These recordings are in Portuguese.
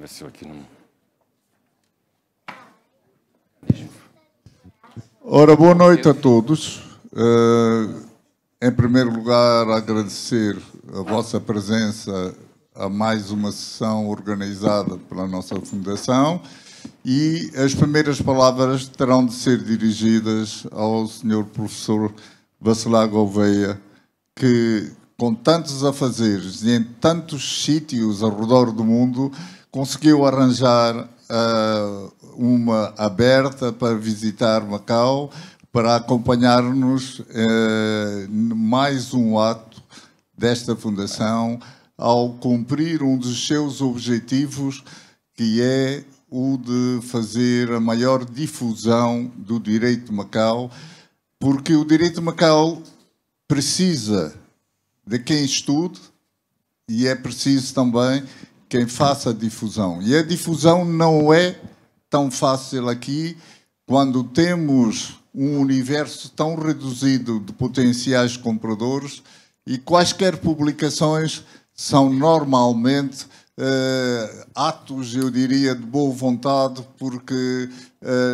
Apareceu aqui no... Ora, boa noite a todos. Em primeiro lugar, agradecer a vossa presença a mais uma sessão organizada pela nossa Fundação, e as primeiras palavras terão de ser dirigidas ao Sr. Professor Bacelar Gouveia, que, com tantos afazeres e em tantos sítios ao redor do mundo, conseguiu arranjar uma aberta para visitar Macau, para acompanhar-nos mais um ato desta Fundação, ao cumprir um dos seus objetivos, que é o de fazer a maior difusão do direito de Macau, porque o direito de Macau precisa de quem estude e é preciso também quem faça a difusão. E a difusão não é tão fácil aqui, quando temos um universo tão reduzido de potenciais compradores, e quaisquer publicações são normalmente atos, eu diria, de boa vontade, porque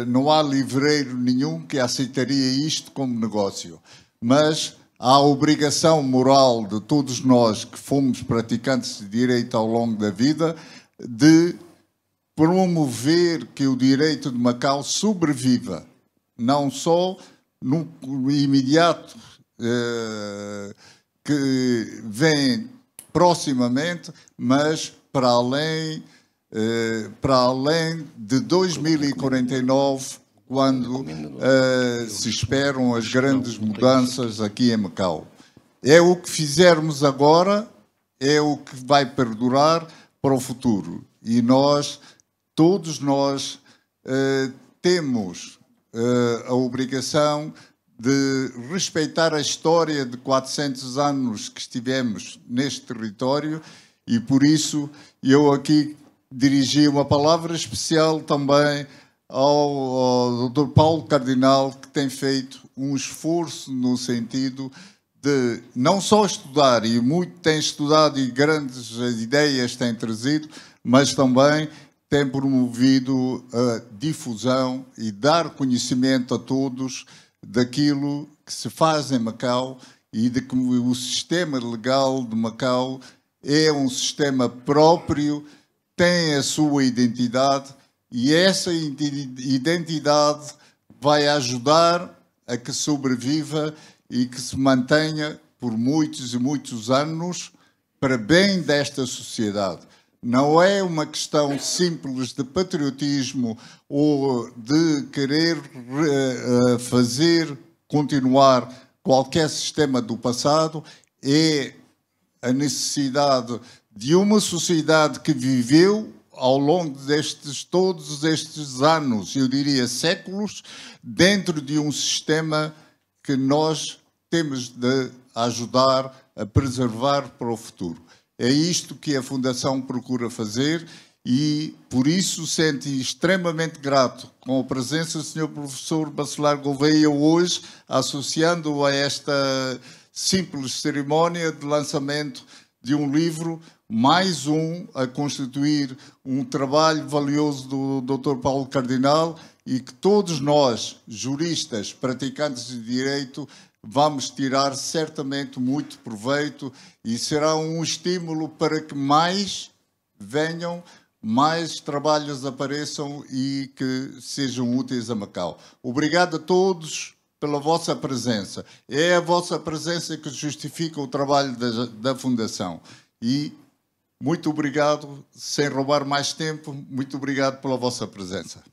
não há livreiro nenhum que aceitaria isto como negócio. Mas há a obrigação moral de todos nós que fomos praticantes de direito ao longo da vida de promover que o direito de Macau sobreviva, não só no imediato que vem proximamente, mas para além de 2049, quando se esperam as grandes mudanças aqui em Macau. É o que fizermos agora, é o que vai perdurar para o futuro. E nós, todos nós, temos a obrigação de respeitar a história de 400 anos que estivemos neste território, e por isso eu aqui dirigi uma palavra especial também ao Dr. Paulo Cardinal, que tem feito um esforço no sentido de não só estudar, e muito tem estudado e grandes ideias tem trazido, mas também tem promovido a difusão e dar conhecimento a todos daquilo que se faz em Macau e de que o sistema legal de Macau é um sistema próprio, tem a sua identidade, e essa identidade vai ajudar a que sobreviva e que se mantenha por muitos e muitos anos para bem desta sociedade. Não é uma questão simples de patriotismo ou de querer fazer continuar qualquer sistema do passado, é a necessidade de uma sociedade que viveu ao longo todos estes anos, eu diria séculos, dentro de um sistema que nós temos de ajudar a preservar para o futuro. É isto que a Fundação procura fazer, e por isso sente extremamente grato com a presença do Sr. Professor Bacelar Gouveia hoje, associando a esta simples cerimónia de lançamento de um livro, mais um a constituir um trabalho valioso do Dr. Paulo Cardinal, e que todos nós, juristas, praticantes de direito, vamos tirar certamente muito proveito, e será um estímulo para que mais venham, mais trabalhos apareçam e que sejam úteis a Macau. Obrigado a todos pela vossa presença. É a vossa presença que justifica o trabalho da Fundação. E muito obrigado, sem roubar mais tempo, muito obrigado pela vossa presença.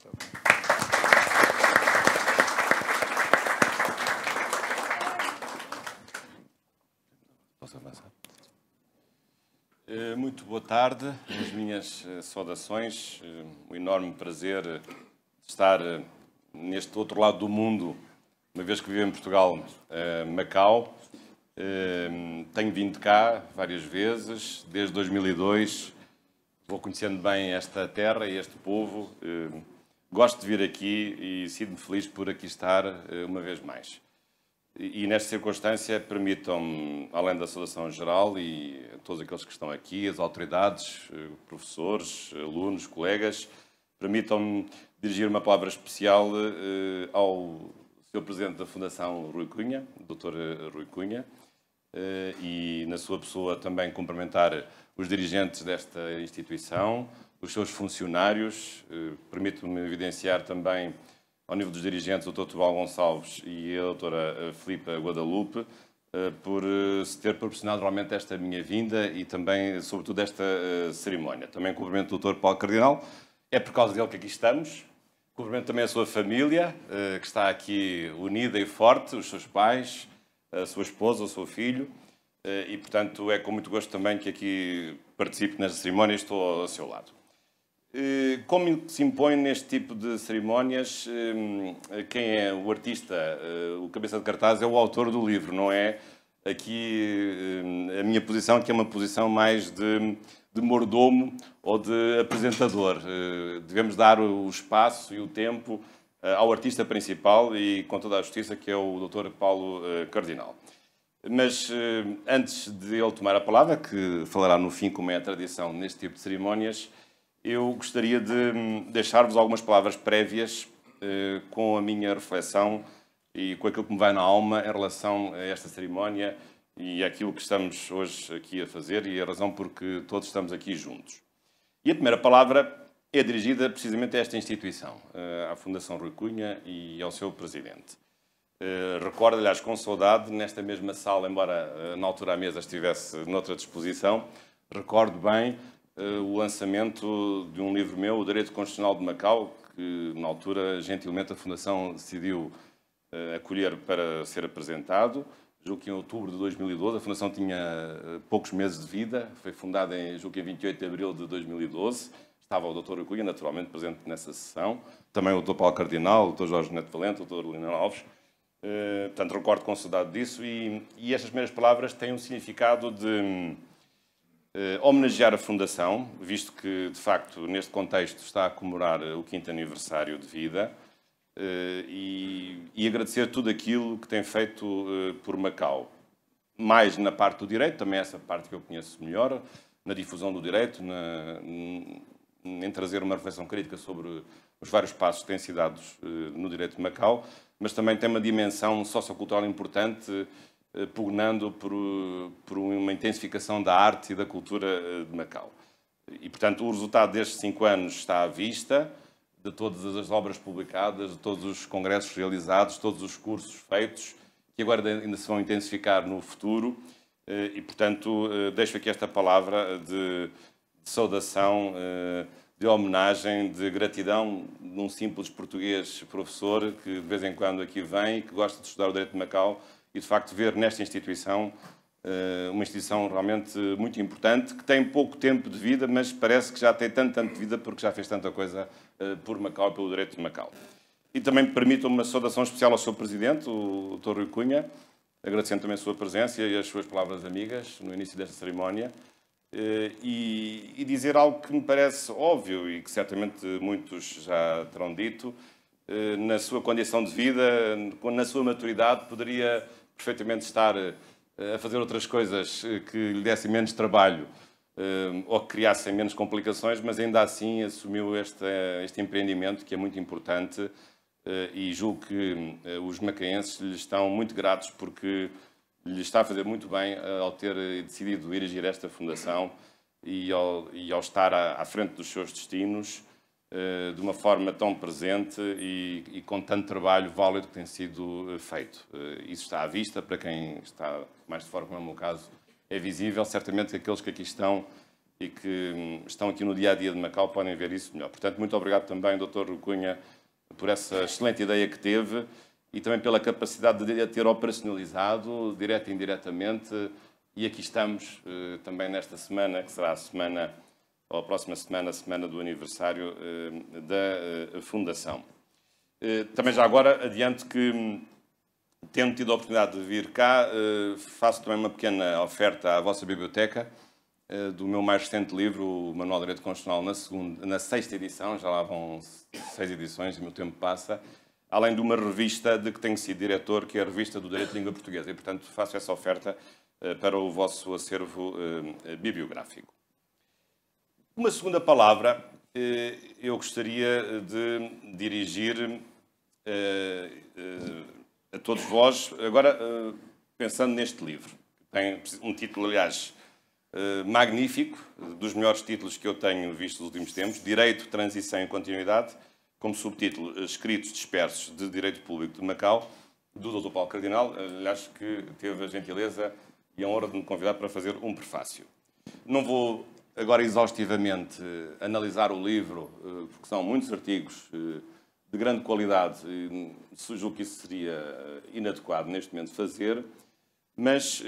Muito boa tarde, as minhas saudações, um enorme prazer de estar neste outro lado do mundo, uma vez que vivo em Portugal, Macau. Tenho vindo cá várias vezes, desde 2002, vou conhecendo bem esta terra e este povo, gosto de vir aqui e sinto-me feliz por aqui estar uma vez mais. E nesta circunstância, permitam-me, além da saudação geral e a todos aqueles que estão aqui, as autoridades, professores, alunos, colegas, permitam-me dirigir uma palavra especial ao Sr. Presidente da Fundação Rui Cunha, Dr. Rui Cunha, e na sua pessoa também cumprimentar os dirigentes desta instituição, os seus funcionários. Permito-me evidenciar também, ao nível dos dirigentes, o Dr. Tubal Gonçalves e a doutora Filipa Guadalupe, por se ter proporcionado realmente esta minha vinda e também, sobretudo, esta cerimónia. Também cumprimento o Dr. Paulo Cardinal, é por causa dele que aqui estamos. Cumprimento também a sua família, que está aqui unida e forte, os seus pais, a sua esposa, o seu filho, e, portanto, é com muito gosto também que aqui participe nesta cerimónia e estou ao seu lado. Como se impõe neste tipo de cerimónias, quem é o artista, o cabeça de cartaz, é o autor do livro, não é aqui a minha posição, que é uma posição mais de mordomo ou de apresentador. Devemos dar o espaço e o tempo ao artista principal e, com toda a justiça, que é o Dr. Paulo Cardinal. Mas, antes de ele tomar a palavra, que falará no fim, como é a tradição neste tipo de cerimónias, eu gostaria de deixar-vos algumas palavras prévias com a minha reflexão e com aquilo que me vai na alma em relação a esta cerimónia e àquilo que estamos hoje aqui a fazer e a razão por que todos estamos aqui juntos. E a primeira palavra é dirigida precisamente a esta instituição, à Fundação Rui Cunha e ao seu presidente. Recordo, aliás, com saudade, nesta mesma sala, embora na altura a mesa estivesse noutra disposição, recordo bem o lançamento de um livro meu, O Direito Constitucional de Macau, que na altura, gentilmente, a Fundação decidiu acolher para ser apresentado. Julgo que em outubro de 2012, a Fundação tinha poucos meses de vida, foi fundada em 28 de abril de 2012. Estava o Dr. Rui Cunha, naturalmente, presente nessa sessão. Também o Dr. Paulo Cardinal, o Dr. Jorge Neto Valente, o Dr. Lino Alves. Portanto, recordo com saudade disso. E estas primeiras palavras têm um significado de homenagear a Fundação, visto que, de facto, neste contexto está a comemorar o 5º aniversário de vida, e agradecer tudo aquilo que tem feito por Macau. Mais na parte do direito, também essa parte que eu conheço melhor, na difusão do direito, em trazer uma reflexão crítica sobre os vários passos que têm sido dados no direito de Macau, mas também tem uma dimensão sociocultural importante, pugnando por uma intensificação da arte e da cultura de Macau. E, portanto, o resultado destes 5 anos está à vista, de todas as obras publicadas, de todos os congressos realizados, todos os cursos feitos, que agora ainda se vão intensificar no futuro. E, portanto, deixo aqui esta palavra de saudação, de homenagem, de gratidão de um simples português professor que de vez em quando aqui vem e que gosta de estudar o direito de Macau e, de facto, ver nesta instituição uma instituição realmente muito importante, que tem pouco tempo de vida, mas parece que já tem tanto de vida porque já fez tanta coisa por Macau e pelo direito de Macau. E também permitam-me uma saudação especial ao seu Presidente, o Dr. Rui Cunha, agradecendo também a sua presença e as suas palavras amigas no início desta cerimónia, e dizer algo que me parece óbvio e que certamente muitos já terão dito. Na sua condição de vida, na sua maturidade, poderia perfeitamente estar a fazer outras coisas que lhe dessem menos trabalho ou que criassem menos complicações, mas ainda assim assumiu este empreendimento que é muito importante, e julgo que os macaenses lhe estão muito gratos porque lhe está a fazer muito bem ao ter decidido dirigir esta fundação e ao estar à frente dos seus destinos de uma forma tão presente e com tanto trabalho válido que tem sido feito. Isso está à vista, para quem está mais de fora, como é o meu caso, é visível. Certamente que aqueles que aqui estão e que estão aqui no dia-a-dia de Macau podem ver isso melhor. Portanto, muito obrigado também, Dr. Rui Cunha, por essa excelente ideia que teve e também pela capacidade de a ter operacionalizado, direta e indiretamente. E aqui estamos também nesta semana, que será a semana, ou a próxima semana, a semana do aniversário da Fundação. Também já agora adianto que, tendo tido a oportunidade de vir cá, faço também uma pequena oferta à vossa biblioteca do meu mais recente livro, o Manual de Direito Constitucional, na 6ª edição, já lá vão 6 edições e o meu tempo passa, além de uma revista de que tenho sido diretor, que é a Revista do Direito de Língua Portuguesa, e, portanto, faço essa oferta para o vosso acervo bibliográfico. Uma segunda palavra eu gostaria de dirigir a todos vós, agora pensando neste livro. Tem um título, aliás, magnífico, dos melhores títulos que eu tenho visto nos últimos tempos, Direito, Transição e Continuidade, como subtítulo, Escritos Dispersos de Direito Público de Macau, do Dr. Paulo Cardinal, aliás, que teve a gentileza e a honra de me convidar para fazer um prefácio. Não vou agora exaustivamente analisar o livro, porque são muitos artigos de grande qualidade, e julgo que isso seria inadequado neste momento fazer, mas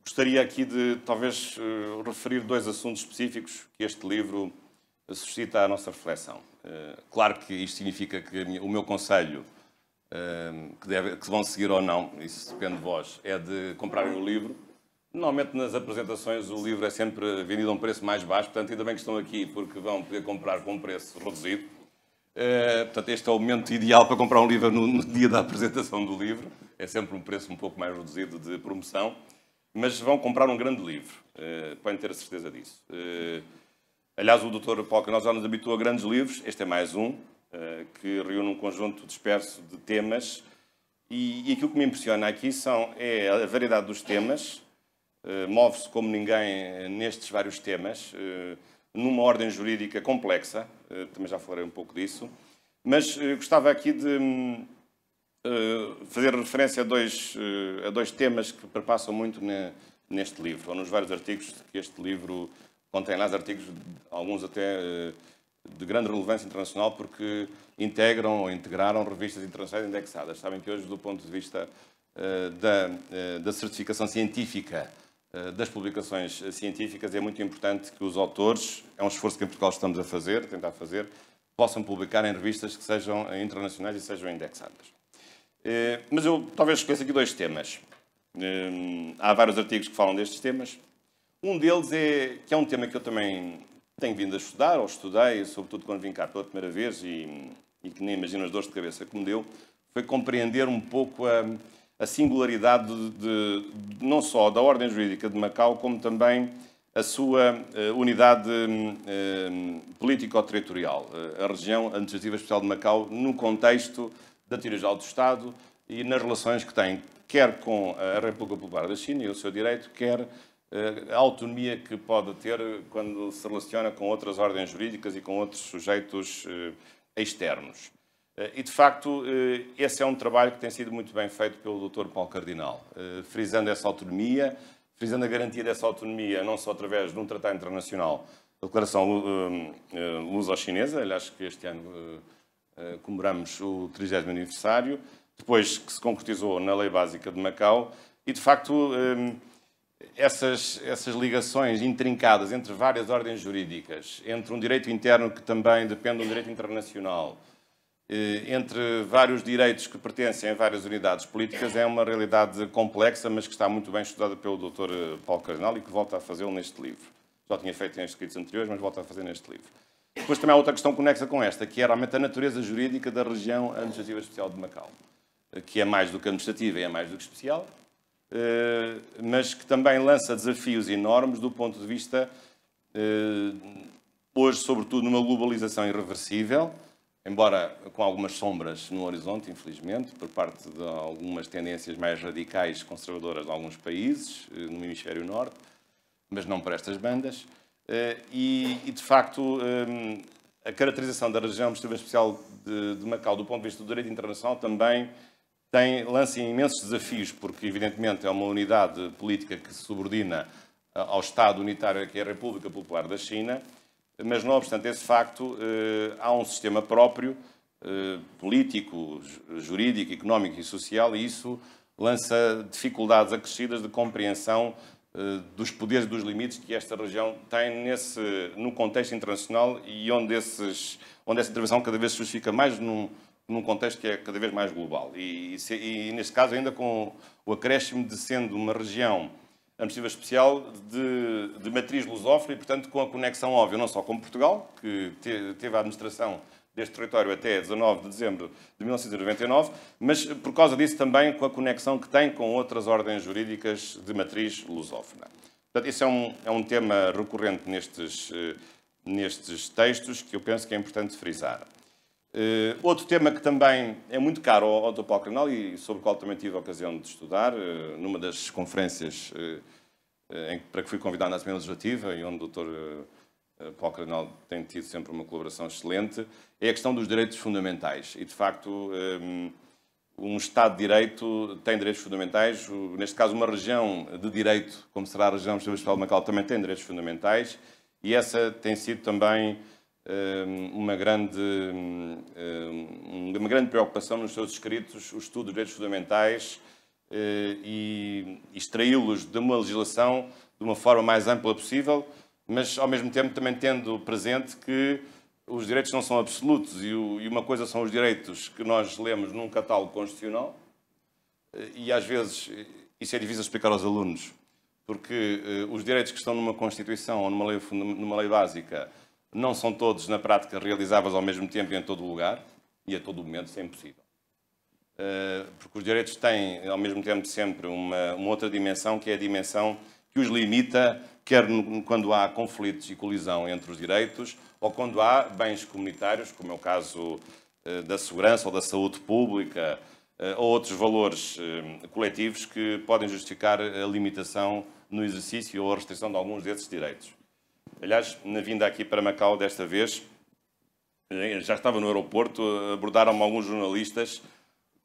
gostaria aqui de, talvez, referir dois assuntos específicos que este livro suscita a nossa reflexão. Claro que isto significa que o meu conselho, que vão seguir ou não, isso depende de vós, é de comprarem o livro. Normalmente nas apresentações o livro é sempre vendido a um preço mais baixo, portanto ainda bem que estão aqui porque vão poder comprar com um preço reduzido. Portanto este é o momento ideal para comprar um livro no dia da apresentação do livro. É sempre um preço um pouco mais reduzido de promoção. Mas vão comprar um grande livro, podem ter a certeza disso. Aliás, o Dr. Paulo Cardinal já nos habitua a grandes livros, este é mais um, que reúne um conjunto disperso de temas, e aquilo que me impressiona aqui é a variedade dos temas, move-se como ninguém nestes vários temas, numa ordem jurídica complexa, também já falarei um pouco disso, mas gostava aqui de fazer referência a dois temas que perpassam muito neste livro, ou nos vários artigos que este livro contém. Lá artigos, alguns até de grande relevância internacional, porque integram ou integraram revistas internacionais indexadas. Sabem que hoje, do ponto de vista da certificação científica das publicações científicas, é muito importante que os autores, é um esforço que em Portugal estamos a tentar fazer, possam publicar em revistas que sejam internacionais e sejam indexadas. Mas eu talvez escolhesse aqui dois temas. Há vários artigos que falam destes temas. Um deles que é um tema que eu também tenho vindo a estudar, ou estudei, sobretudo quando vim cá pela primeira vez, e que nem imagino as dores de cabeça que me deu, foi compreender um pouco a singularidade não só da ordem jurídica de Macau, como também a sua unidade político-territorial, a região administrativa especial de Macau, no contexto da teoria geral do Estado e nas relações que tem, quer com a República Popular da China e o seu direito, quer a autonomia que pode ter quando se relaciona com outras ordens jurídicas e com outros sujeitos externos. E, de facto, esse é um trabalho que tem sido muito bem feito pelo Dr. Paulo Cardinal, frisando essa autonomia, frisando a garantia dessa autonomia, não só através de um tratado internacional, a Declaração Luso-Chinesa, aliás, que este ano comemoramos o 30º aniversário, depois que se concretizou na Lei Básica de Macau, e, de facto, essas ligações intrincadas entre várias ordens jurídicas, entre um direito interno que também depende do direito internacional, entre vários direitos que pertencem a várias unidades políticas, é uma realidade complexa, mas que está muito bem estudada pelo Dr. Paulo Cardinal e que volta a fazê-lo neste livro. Já tinha feito em escritos anteriores, mas volta a fazer neste livro. Depois também há outra questão conexa com esta, que é realmente a natureza jurídica da região administrativa especial de Macau, que é mais do que administrativa e é mais do que especial, mas que também lança desafios enormes do ponto de vista, hoje, sobretudo, numa globalização irreversível, embora com algumas sombras no horizonte, infelizmente, por parte de algumas tendências mais radicais conservadoras de alguns países, no hemisfério norte, mas não para estas bandas. E, de facto, a caracterização da região administrativa especial de Macau, do ponto de vista do direito internacional, também lança imensos desafios, porque, evidentemente, é uma unidade política que se subordina ao Estado unitário, que é a República Popular da China, mas, não obstante esse facto, há um sistema próprio, político, jurídico, económico e social, e isso lança dificuldades acrescidas de compreensão dos poderes e dos limites que esta região tem no contexto internacional e onde essa intervenção cada vez se justifica mais num contexto que é cada vez mais global. E neste caso, ainda com o acréscimo de sendo uma região administrativa especial de matriz lusófona e, portanto, com a conexão óbvia, não só com Portugal, que teve a administração deste território até 19 de dezembro de 1999, mas por causa disso também com a conexão que tem com outras ordens jurídicas de matriz lusófona. Portanto, esse é um tema recorrente nestes textos que eu penso que é importante frisar. Outro tema que também é muito caro ao Dr. Paulo Cardenal e sobre o qual também tive a ocasião de estudar, numa das conferências para que fui convidado na Assembleia Legislativa e onde o Dr. Paulo Cardenal tem tido sempre uma colaboração excelente, é a questão dos direitos fundamentais. E, de facto, um Estado de Direito tem direitos fundamentais. Neste caso, uma região de direito, como será a região especial de Macau, também tem direitos fundamentais. E essa tem sido também uma grande preocupação nos seus escritos, o estudo dos direitos fundamentais e extraí-los de uma legislação de uma forma mais ampla possível, mas, ao mesmo tempo, também tendo presente que os direitos não são absolutos e uma coisa são os direitos que nós lemos num catálogo constitucional e, às vezes, isso é difícil explicar aos alunos, porque os direitos que estão numa Constituição ou numa lei básica não são todos, na prática, realizáveis ao mesmo tempo e em todo o lugar e a todo momento, isso é impossível. Porque os direitos têm, ao mesmo tempo, sempre uma outra dimensão, que é a dimensão que os limita, quer quando há conflitos e colisão entre os direitos, ou quando há bens comunitários, como é o caso da segurança ou da saúde pública, ou outros valores coletivos que podem justificar a limitação no exercício ou a restrição de alguns desses direitos. Aliás, na vinda aqui para Macau, desta vez, já estava no aeroporto, abordaram-me alguns jornalistas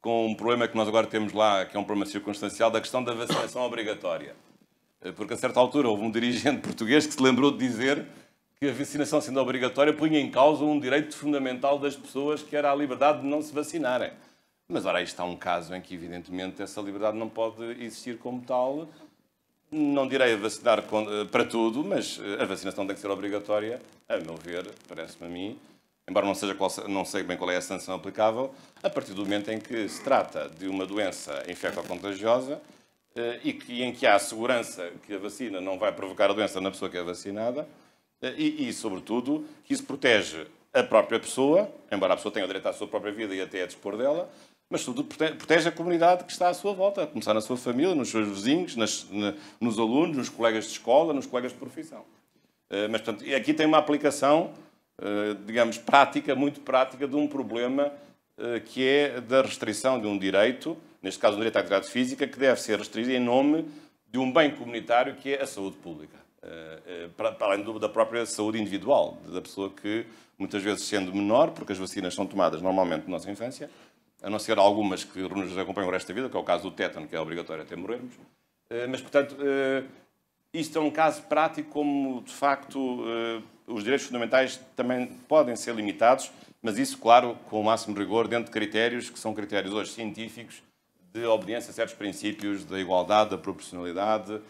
com um problema que nós agora temos lá, que é um problema circunstancial, da questão da vacinação obrigatória. Porque, a certa altura, houve um dirigente português que se lembrou de dizer que a vacinação sendo obrigatória punha em causa um direito fundamental das pessoas, que era a liberdade de não se vacinarem. Mas, ora, aí está um caso em que, evidentemente, essa liberdade não pode existir como tal. Não direi vacinar para tudo, mas a vacinação tem que ser obrigatória, a meu ver, parece-me a mim, embora não sei bem qual é a sanção aplicável, a partir do momento em que se trata de uma doença infecto-contagiosa e em que há a segurança que a vacina não vai provocar a doença na pessoa que é vacinada e, sobretudo, que isso protege a própria pessoa, embora a pessoa tenha o direito à sua própria vida e até a dispor dela, mas, sobretudo, protege a comunidade que está à sua volta, a começar na sua família, nos seus vizinhos, nos alunos, nos colegas de escola, nos colegas de profissão. Mas, portanto, aqui tem uma aplicação, digamos, prática, muito prática, de um problema que é da restrição de um direito, neste caso, um direito à atividade física, que deve ser restrito em nome de um bem comunitário que é a saúde pública, para além da própria saúde individual, da pessoa que, muitas vezes, sendo menor, porque as vacinas são tomadas normalmente na nossa infância, a não ser algumas que nos acompanham o resto da vida, que é o caso do tétano, que é obrigatório até morrermos. Mas, portanto, isto é um caso prático como, de facto, os direitos fundamentais também podem ser limitados, mas isso, claro, com o máximo rigor, dentro de critérios que são critérios hoje científicos de obediência a certos princípios da igualdade, da proporcionalidade,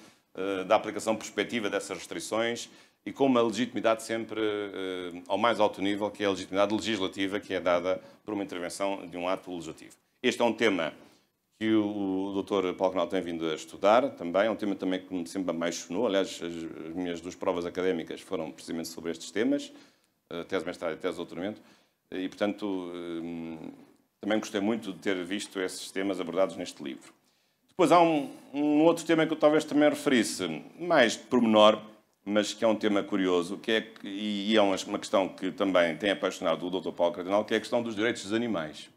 da aplicação prospectiva dessas restrições e com uma legitimidade sempre ao mais alto nível, que é a legitimidade legislativa que é dada por uma intervenção de um ato legislativo. Este é um tema que o Dr. Paulo Cardenal tem vindo a estudar também, é um tema também que me sempre me apaixonou. Aliás, as minhas duas provas académicas foram precisamente sobre estes temas, a tese de mestrado e a tese de doutoramento, e, portanto, também gostei muito de ter visto esses temas abordados neste livro. Depois há um outro tema que eu talvez também referisse, mais de pormenor, mas que é um tema curioso, e é uma questão que também tem apaixonado o Dr. Paulo Cardenal, que é a questão dos direitos dos animais.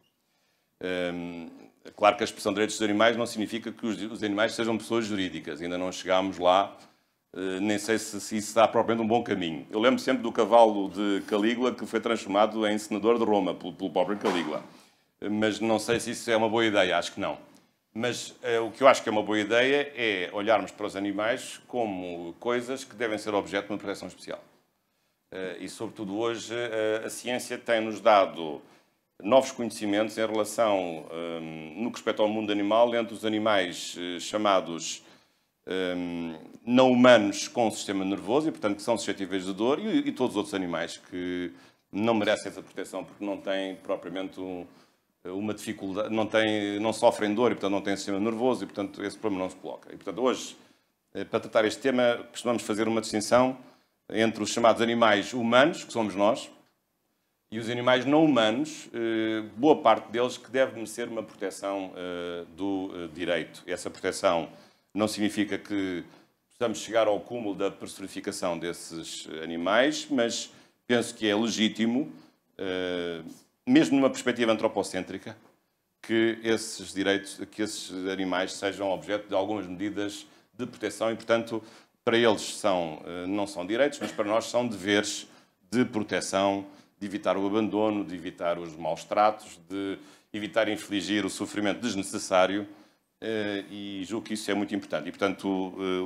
Claro que a expressão direitos dos animais não significa que os animais sejam pessoas jurídicas, ainda não chegámos lá, nem sei se isso está propriamente um bom caminho. Eu lembro sempre do cavalo de Calígula, que foi transformado em senador de Roma pelo próprio Calígula, mas não sei se isso é uma boa ideia, acho que não. Mas o que eu acho que é uma boa ideia é olharmos para os animais como coisas que devem ser objeto de uma proteção especial. E, sobretudo, hoje a ciência tem-nos dado novos conhecimentos em relação, no que respeita ao mundo animal, entre os animais chamados não humanos com sistema nervoso, e, portanto, que são suscetíveis de dor, e todos os outros animais que não merecem essa proteção porque não têm propriamente uma dificuldade, não sofrem dor e, portanto, não têm sistema nervoso e, portanto, esse problema não se coloca. E, portanto, hoje, para tratar este tema, costumamos fazer uma distinção entre os chamados animais humanos, que somos nós, e os animais não humanos, boa parte deles que deve merecer uma proteção do direito. Essa proteção não significa que possamos chegar ao cúmulo da personificação desses animais, mas penso que é legítimo, mesmo numa perspectiva antropocêntrica, que esses direitos, que esses animais sejam objeto de algumas medidas de proteção e, portanto, para eles não são direitos, mas para nós são deveres de proteção, de evitar o abandono, de evitar os maus tratos, de evitar infligir o sofrimento desnecessário, e julgo que isso é muito importante. E, portanto,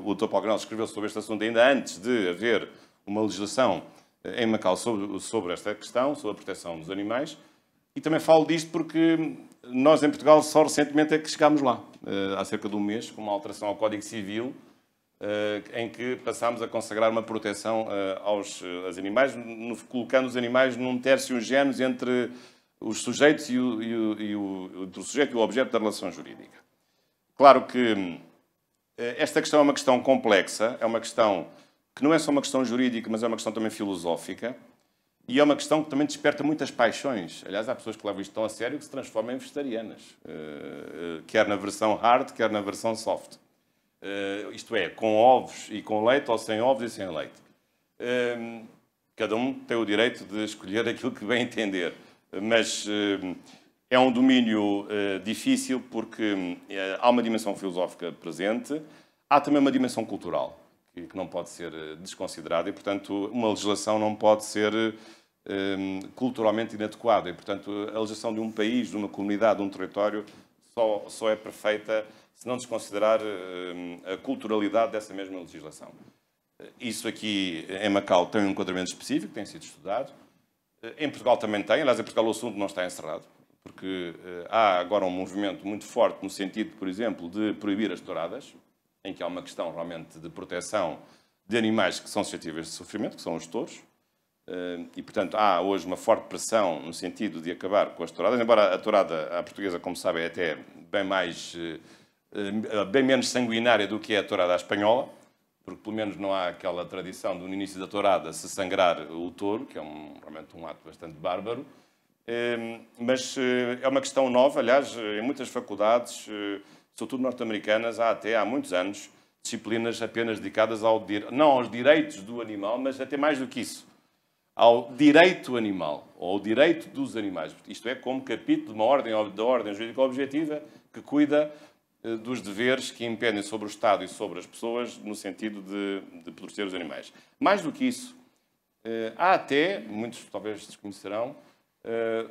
o Dr. Paulo Granel escreveu sobre este assunto ainda antes de haver uma legislação em Macau sobre esta questão, sobre a proteção dos animais. E também falo disto porque nós, em Portugal, só recentemente é que chegámos lá, há cerca de um mês, com uma alteração ao Código Civil, em que passámos a consagrar uma proteção aos animais, colocando os animais num tertium genus entre os sujeitos entre o sujeito e o objeto da relação jurídica. Claro que esta questão é uma questão complexa, é uma questão que não é só uma questão jurídica, mas é uma questão também filosófica, e é uma questão que também desperta muitas paixões. Aliás, há pessoas que levam isto tão a sério que se transformam em vegetarianas, quer na versão hard, quer na versão soft. Isto é, com ovos e com leite, ou sem ovos e sem leite. Cada um tem o direito de escolher aquilo que bem entender. Mas é um domínio difícil porque há uma dimensão filosófica presente, há também uma dimensão cultural que não pode ser desconsiderada e, portanto, uma legislação não pode ser culturalmente inadequada. E, portanto, a legislação de um país, de uma comunidade, de um território, só é perfeita se não desconsiderar a culturalidade dessa mesma legislação. Isso aqui em Macau tem um enquadramento específico, tem sido estudado. Em Portugal também tem, aliás, em Portugal o assunto não está encerrado, porque há agora um movimento muito forte no sentido, por exemplo, de proibir as touradas, em que há uma questão realmente de proteção de animais que são suscetíveis de sofrimento, que são os touros. E, portanto, há hoje uma forte pressão no sentido de acabar com as touradas, embora a tourada, a portuguesa, como sabem, é até bem menos sanguinária do que é a tourada à espanhola, porque pelo menos não há aquela tradição do início da tourada se sangrar o touro, que é realmente um ato bastante bárbaro. Mas é uma questão nova, aliás, em muitas faculdades, sobretudo norte-americanas, há muitos anos, disciplinas apenas dedicadas não aos direitos do animal, mas até mais do que isso, ao direito animal, ou ao direito dos animais. Isto é, como capítulo da ordem jurídica objetiva que cuida dos deveres que impendem sobre o Estado e sobre as pessoas no sentido de proteger os animais. Mais do que isso, há até, muitos talvez desconhecerão,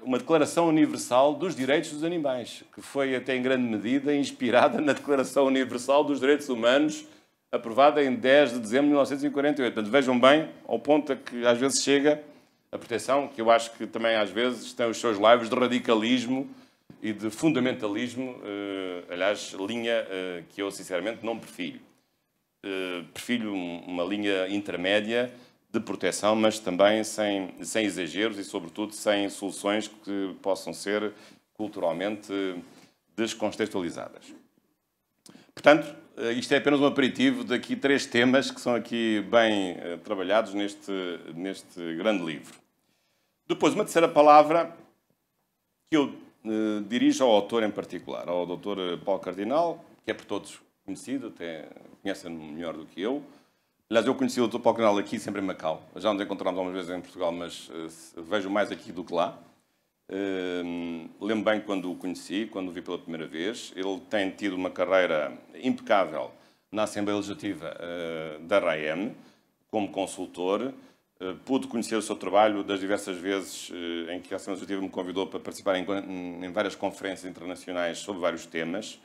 uma Declaração Universal dos Direitos dos Animais, que foi até em grande medida inspirada na Declaração Universal dos Direitos Humanos, aprovada em 10 de dezembro de 1948. Portanto, vejam bem, ao ponto a que às vezes chega a proteção, que eu acho que também às vezes tem os seus laivos de radicalismo e de fundamentalismo, aliás, linha que eu sinceramente não prefiro. Prefiro uma linha intermédia de proteção, mas também sem exageros e, sobretudo, sem soluções que possam ser culturalmente descontextualizadas. Portanto, isto é apenas um aperitivo daqui 3 temas que são aqui bem trabalhados neste grande livro. Depois, uma terceira palavra que eu dirijo ao autor em particular, ao Dr. Paulo Cardinal, que é por todos conhecido, até conhecem-no melhor do que eu. Aliás, eu conheci o Dr. Paulo Cardinal aqui, sempre em Macau. Já nos encontramos algumas vezes em Portugal, mas vejo mais aqui do que lá. Lembro bem quando o conheci, quando o vi pela primeira vez. Ele tem tido uma carreira impecável na Assembleia Legislativa da RAEM, como consultor. Pude conhecer o seu trabalho das diversas vezes em que a Assembleia Legislativa me convidou para participar em várias conferências internacionais sobre vários temas.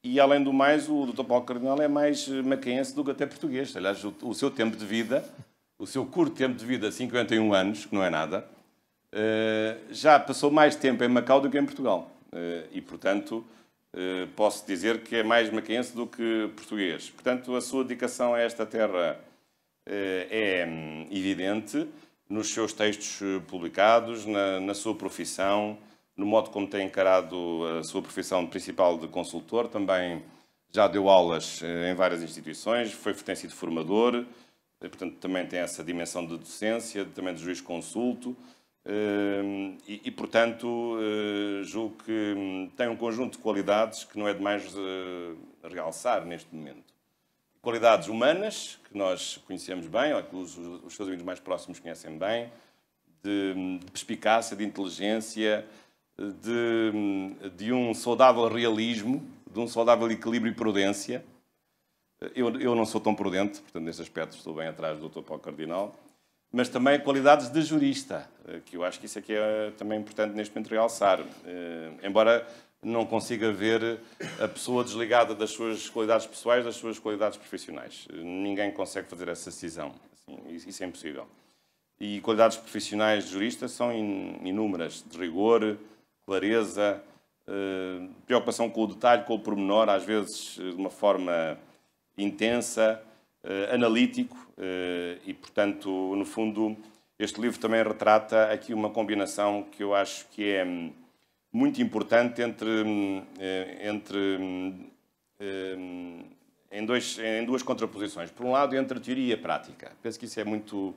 E, além do mais, o Dr. Paulo Cardinal é mais macaense do que até português. Aliás, o seu tempo de vida, o seu curto tempo de vida, 51 anos, que não é nada, já passou mais tempo em Macau do que em Portugal. E, portanto, posso dizer que é mais macaense do que português. Portanto, a sua dedicação a esta terra é evidente nos seus textos publicados, na sua profissão, no modo como tem encarado a sua profissão principal de consultor. Também já deu aulas em várias instituições, tem sido formador, portanto, também tem essa dimensão de docência, também de juiz-consulto, portanto, julgo que tem um conjunto de qualidades que não é demais realçar neste momento. Qualidades humanas, que nós conhecemos bem, ou que os seus amigos mais próximos conhecem bem, de perspicácia, de inteligência, de um saudável realismo, de um saudável equilíbrio e prudência. Eu não sou tão prudente, portanto, nesse aspecto estou bem atrás do Dr. Paulo Cardinal, mas também qualidades de jurista, que eu acho que isso aqui é também importante neste momento realçar. Embora não consiga ver a pessoa desligada das suas qualidades pessoais, das suas qualidades profissionais. Ninguém consegue fazer essa cisão. Assim, isso é impossível. E qualidades profissionais de jurista são inúmeras, de rigor, clareza, preocupação com o detalhe, com o pormenor, às vezes de uma forma intensa, analítico, e, portanto, no fundo, este livro também retrata aqui uma combinação que eu acho que é muito importante em duas contraposições. Por um lado, entre a teoria e a prática. Penso que isso é muito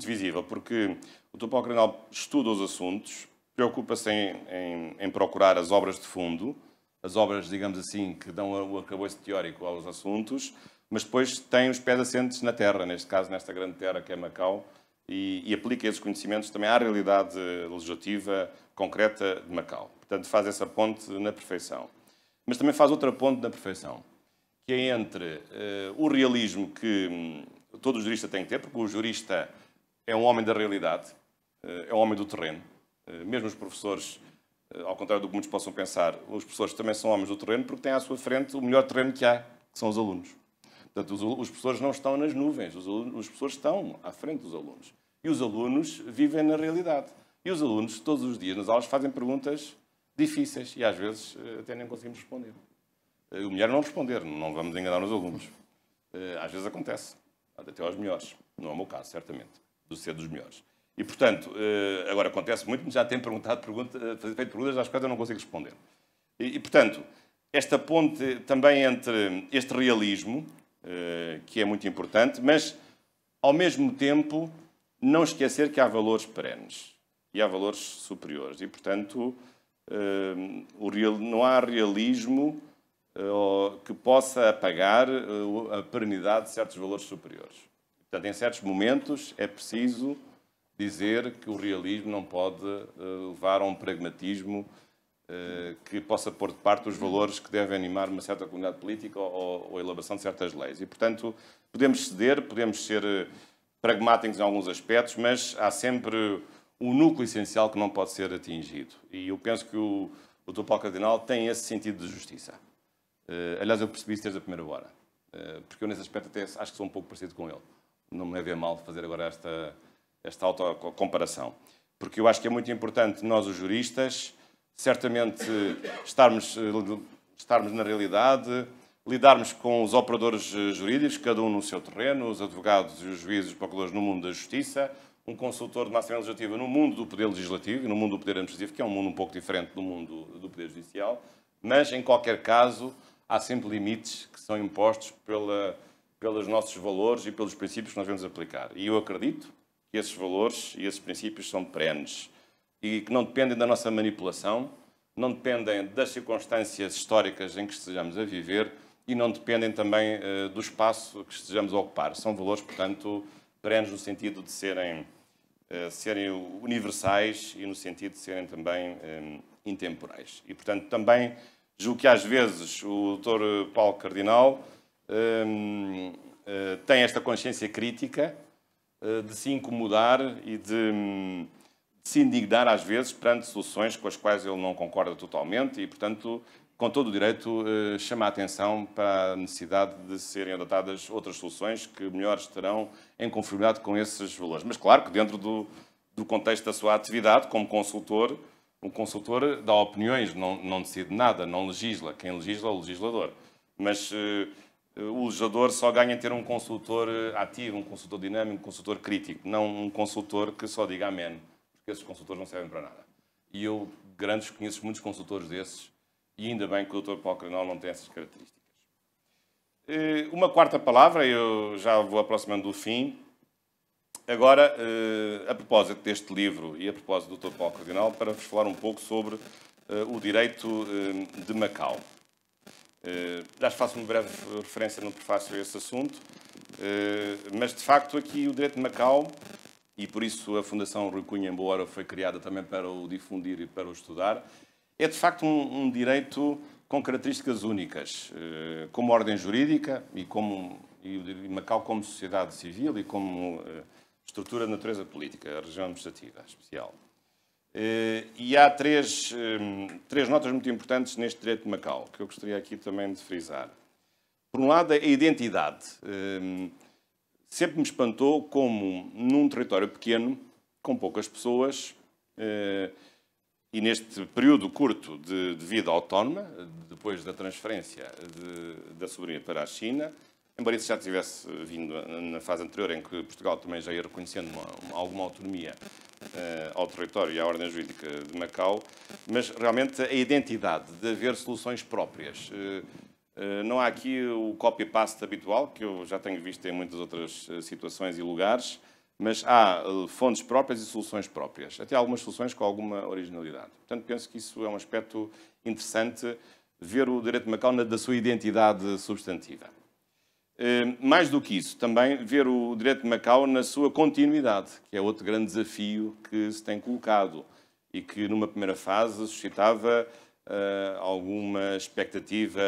visível, porque o Dr. Paulo Cardinal estuda os assuntos, preocupa-se em procurar as obras de fundo, as obras, digamos assim, que dão o arcabouço teórico aos assuntos, mas depois tem os pés assentes na terra, neste caso, nesta grande terra que é Macau, e aplica esses conhecimentos também à realidade legislativa concreta de Macau. Portanto, faz essa ponte na perfeição. Mas também faz outra ponte na perfeição, que é entre o realismo que todo jurista tem que ter, porque o jurista é um homem da realidade, é um homem do terreno. Mesmo os professores, ao contrário do que muitos possam pensar, os professores também são homens do terreno porque têm à sua frente o melhor terreno que há, que são os alunos. Portanto, os professores não estão nas nuvens, os professores estão à frente dos alunos. E os alunos vivem na realidade. E os alunos, todos os dias, nas aulas, fazem perguntas difíceis e, às vezes, até nem conseguimos responder. O melhor é não responder, não vamos enganar os alunos. Às vezes acontece, até aos melhores. Não é o meu caso, certamente, do ser dos melhores. E, portanto, agora acontece muito, já tem feito perguntas às quais eu não consigo responder. Portanto, esta ponte também entre este realismo, que é muito importante, mas, ao mesmo tempo, não esquecer que há valores perenes e há valores superiores. E, portanto, não há realismo que possa apagar a perenidade de certos valores superiores. Portanto, em certos momentos é preciso dizer que o realismo não pode levar a um pragmatismo que possa pôr de parte os valores que devem animar uma certa comunidade política ou a elaboração de certas leis. E, portanto, podemos ceder, podemos ser pragmáticos em alguns aspectos, mas há sempre um núcleo essencial que não pode ser atingido. E eu penso que o Dr. Paulo Cardinal tem esse sentido de justiça. Aliás, eu percebi isso desde a primeira hora, porque eu, nesse aspecto, até acho que sou um pouco parecido com ele. Não me leve a mal fazer agora esta autocomparação. Porque eu acho que é muito importante nós, os juristas, certamente estarmos na realidade, lidarmos com os operadores jurídicos, cada um no seu terreno, os advogados e os juízes, os procuradores no mundo da justiça, um consultor de Assembleia Legislativa no mundo do poder legislativo e no mundo do poder administrativo, que é um mundo um pouco diferente do mundo do poder judicial, mas, em qualquer caso, há sempre limites que são impostos pelos nossos valores e pelos princípios que nós devemos aplicar. E eu acredito que esses valores e esses princípios são perenes e que não dependem da nossa manipulação, não dependem das circunstâncias históricas em que estejamos a viver e não dependem também do espaço que estejamos a ocupar. São valores, portanto, perenes no sentido de serem universais e no sentido de serem também intemporais. E, portanto, também julgo que às vezes o Dr. Paulo Cardinal tem esta consciência crítica de se incomodar e de se indignar às vezes perante soluções com as quais ele não concorda totalmente e, portanto, com todo o direito, chama a atenção para a necessidade de serem adotadas outras soluções que melhor estarão em conformidade com esses valores. Mas, claro, que dentro do contexto da sua atividade como consultor, um consultor dá opiniões, não decide nada, não legisla. Quem legisla é o legislador. Mas o legislador só ganha em ter um consultor ativo, um consultor dinâmico, um consultor crítico, não um consultor que só diga amém, porque esses consultores não servem para nada. E eu conheço muitos consultores desses, e ainda bem que o Dr. Paulo Cardinal não tem essas características. Uma quarta palavra, eu já vou aproximando do fim, Agora, a propósito deste livro e a propósito do Dr. Paulo Cardinal, para vos falar um pouco sobre o direito de Macau. Já faço uma breve referência no prefácio a esse assunto, mas de facto aqui o direito de Macau, e por isso a Fundação Rui Cunha em boa hora foi criada também para o difundir e para o estudar, é de facto um direito com características únicas, como ordem jurídica e Macau como sociedade civil e como estrutura de natureza política, a região administrativa especial. E há três notas muito importantes neste direito de Macau, que eu gostaria aqui também de frisar. Por um lado, a identidade. Sempre me espantou como, num território pequeno, com poucas pessoas, e neste período curto de vida autónoma, depois da transferência da soberania para a China, embora isso já tivesse vindo na fase anterior, em que Portugal também já ia reconhecendo alguma autonomia ao território e à ordem jurídica de Macau, mas realmente a identidade de haver soluções próprias. Não há aqui o copy-paste habitual, que eu já tenho visto em muitas outras situações e lugares, mas há fontes próprias e soluções próprias. Até algumas soluções com alguma originalidade. Portanto, penso que isso é um aspecto interessante, ver o direito de Macau da sua identidade substantiva. Mais do que isso, também ver o direito de Macau na sua continuidade, que é outro grande desafio que se tem colocado e que, numa primeira fase, suscitava alguma expectativa,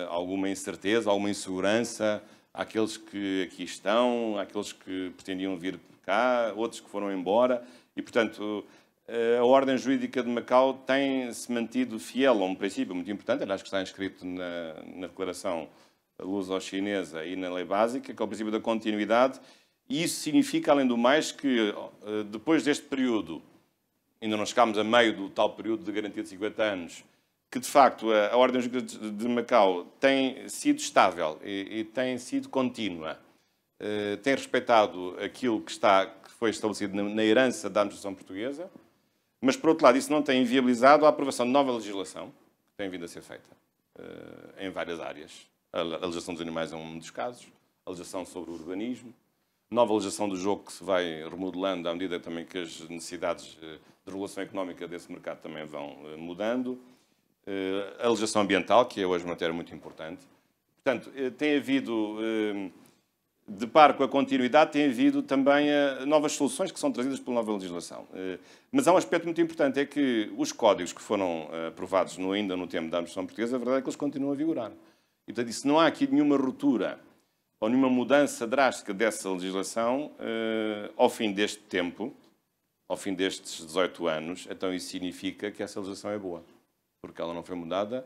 alguma incerteza, alguma insegurança àqueles que aqui estão, àqueles que pretendiam vir cá, outros que foram embora. E, portanto, a ordem jurídica de Macau tem-se mantido fiel a um princípio muito importante, aliás, que está inscrito na Declaração Luso-Chinesa e na Lei Básica, que é o princípio da continuidade. E isso significa, além do mais, que depois deste período, ainda não chegámos a meio do tal período de garantia de 50 anos, que de facto a ordem jurídica de Macau tem sido estável e tem sido contínua, tem respeitado aquilo que foi estabelecido na herança da administração portuguesa, mas por outro lado isso não tem inviabilizado a aprovação de nova legislação, que tem vindo a ser feita em várias áreas. A legislação dos animais é um dos casos, a legislação sobre o urbanismo, nova legislação do jogo que se vai remodelando à medida também que as necessidades de regulação económica desse mercado também vão mudando, a legislação ambiental, que é hoje uma matéria muito importante. Portanto, tem havido, de par com a continuidade, tem havido também novas soluções que são trazidas pela nova legislação. Mas há um aspecto muito importante, é que os códigos que foram aprovados ainda no tempo da administração portuguesa, a verdade é que eles continuam a vigorar. E, portanto, se não há aqui nenhuma ruptura ou nenhuma mudança drástica dessa legislação, ao fim deste tempo, ao fim destes 18 anos, então isso significa que essa legislação é boa, porque ela não foi mudada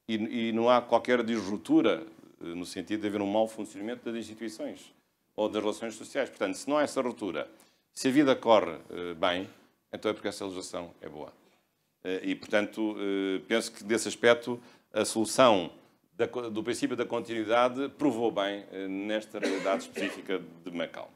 e não há qualquer disruptura no sentido de haver um mau funcionamento das instituições ou das relações sociais. Portanto, se não há essa ruptura, se a vida corre bem, então é porque essa legislação é boa. E, portanto, penso que, desse aspecto, a solução do princípio da continuidade provou bem nesta realidade específica de Macau.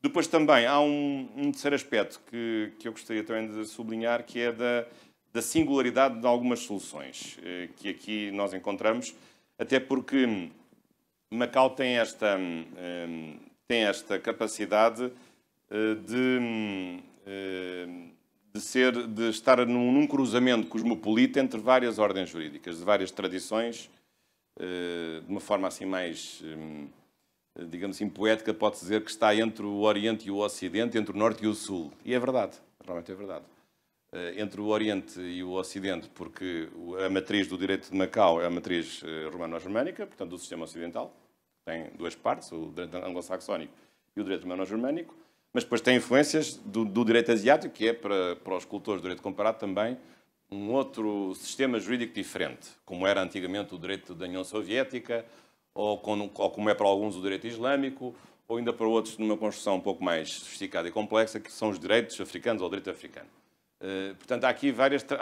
Depois também há um terceiro aspecto que eu gostaria também de sublinhar, que é da singularidade de algumas soluções que aqui nós encontramos, até porque Macau tem esta capacidade de estar num cruzamento cosmopolita entre várias ordens jurídicas, de várias tradições, de uma forma assim mais, digamos assim, poética, pode-se dizer que está entre o Oriente e o Ocidente, entre o Norte e o Sul. E é verdade, realmente é verdade. Entre o Oriente e o Ocidente, porque a matriz do direito de Macau é a matriz romano-germânica, portanto, do sistema ocidental. Tem duas partes, o direito anglo-saxónico e o direito romano-germânico, mas depois tem influências do direito asiático, que é, para os cultores do direito comparado, também um outro sistema jurídico diferente, como era antigamente o direito da União Soviética, ou como é para alguns o direito islâmico, ou ainda para outros numa construção um pouco mais sofisticada e complexa, que são os direitos africanos ou o direito africano. Portanto, há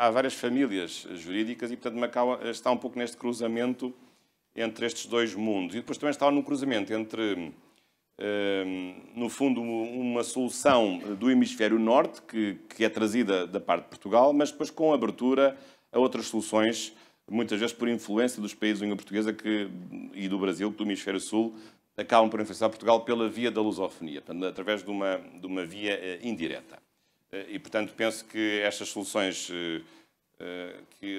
várias famílias jurídicas e, portanto, Macau está um pouco neste cruzamento entre estes dois mundos. E depois também está no cruzamento entre, no fundo, uma solução do hemisfério norte, que é trazida da parte de Portugal, mas depois com abertura a outras soluções, muitas vezes por influência dos países de língua portuguesa e do Brasil, do hemisfério sul, acabam por influenciar Portugal pela via da lusofonia, portanto, através de uma via indireta. E, portanto, penso que estas soluções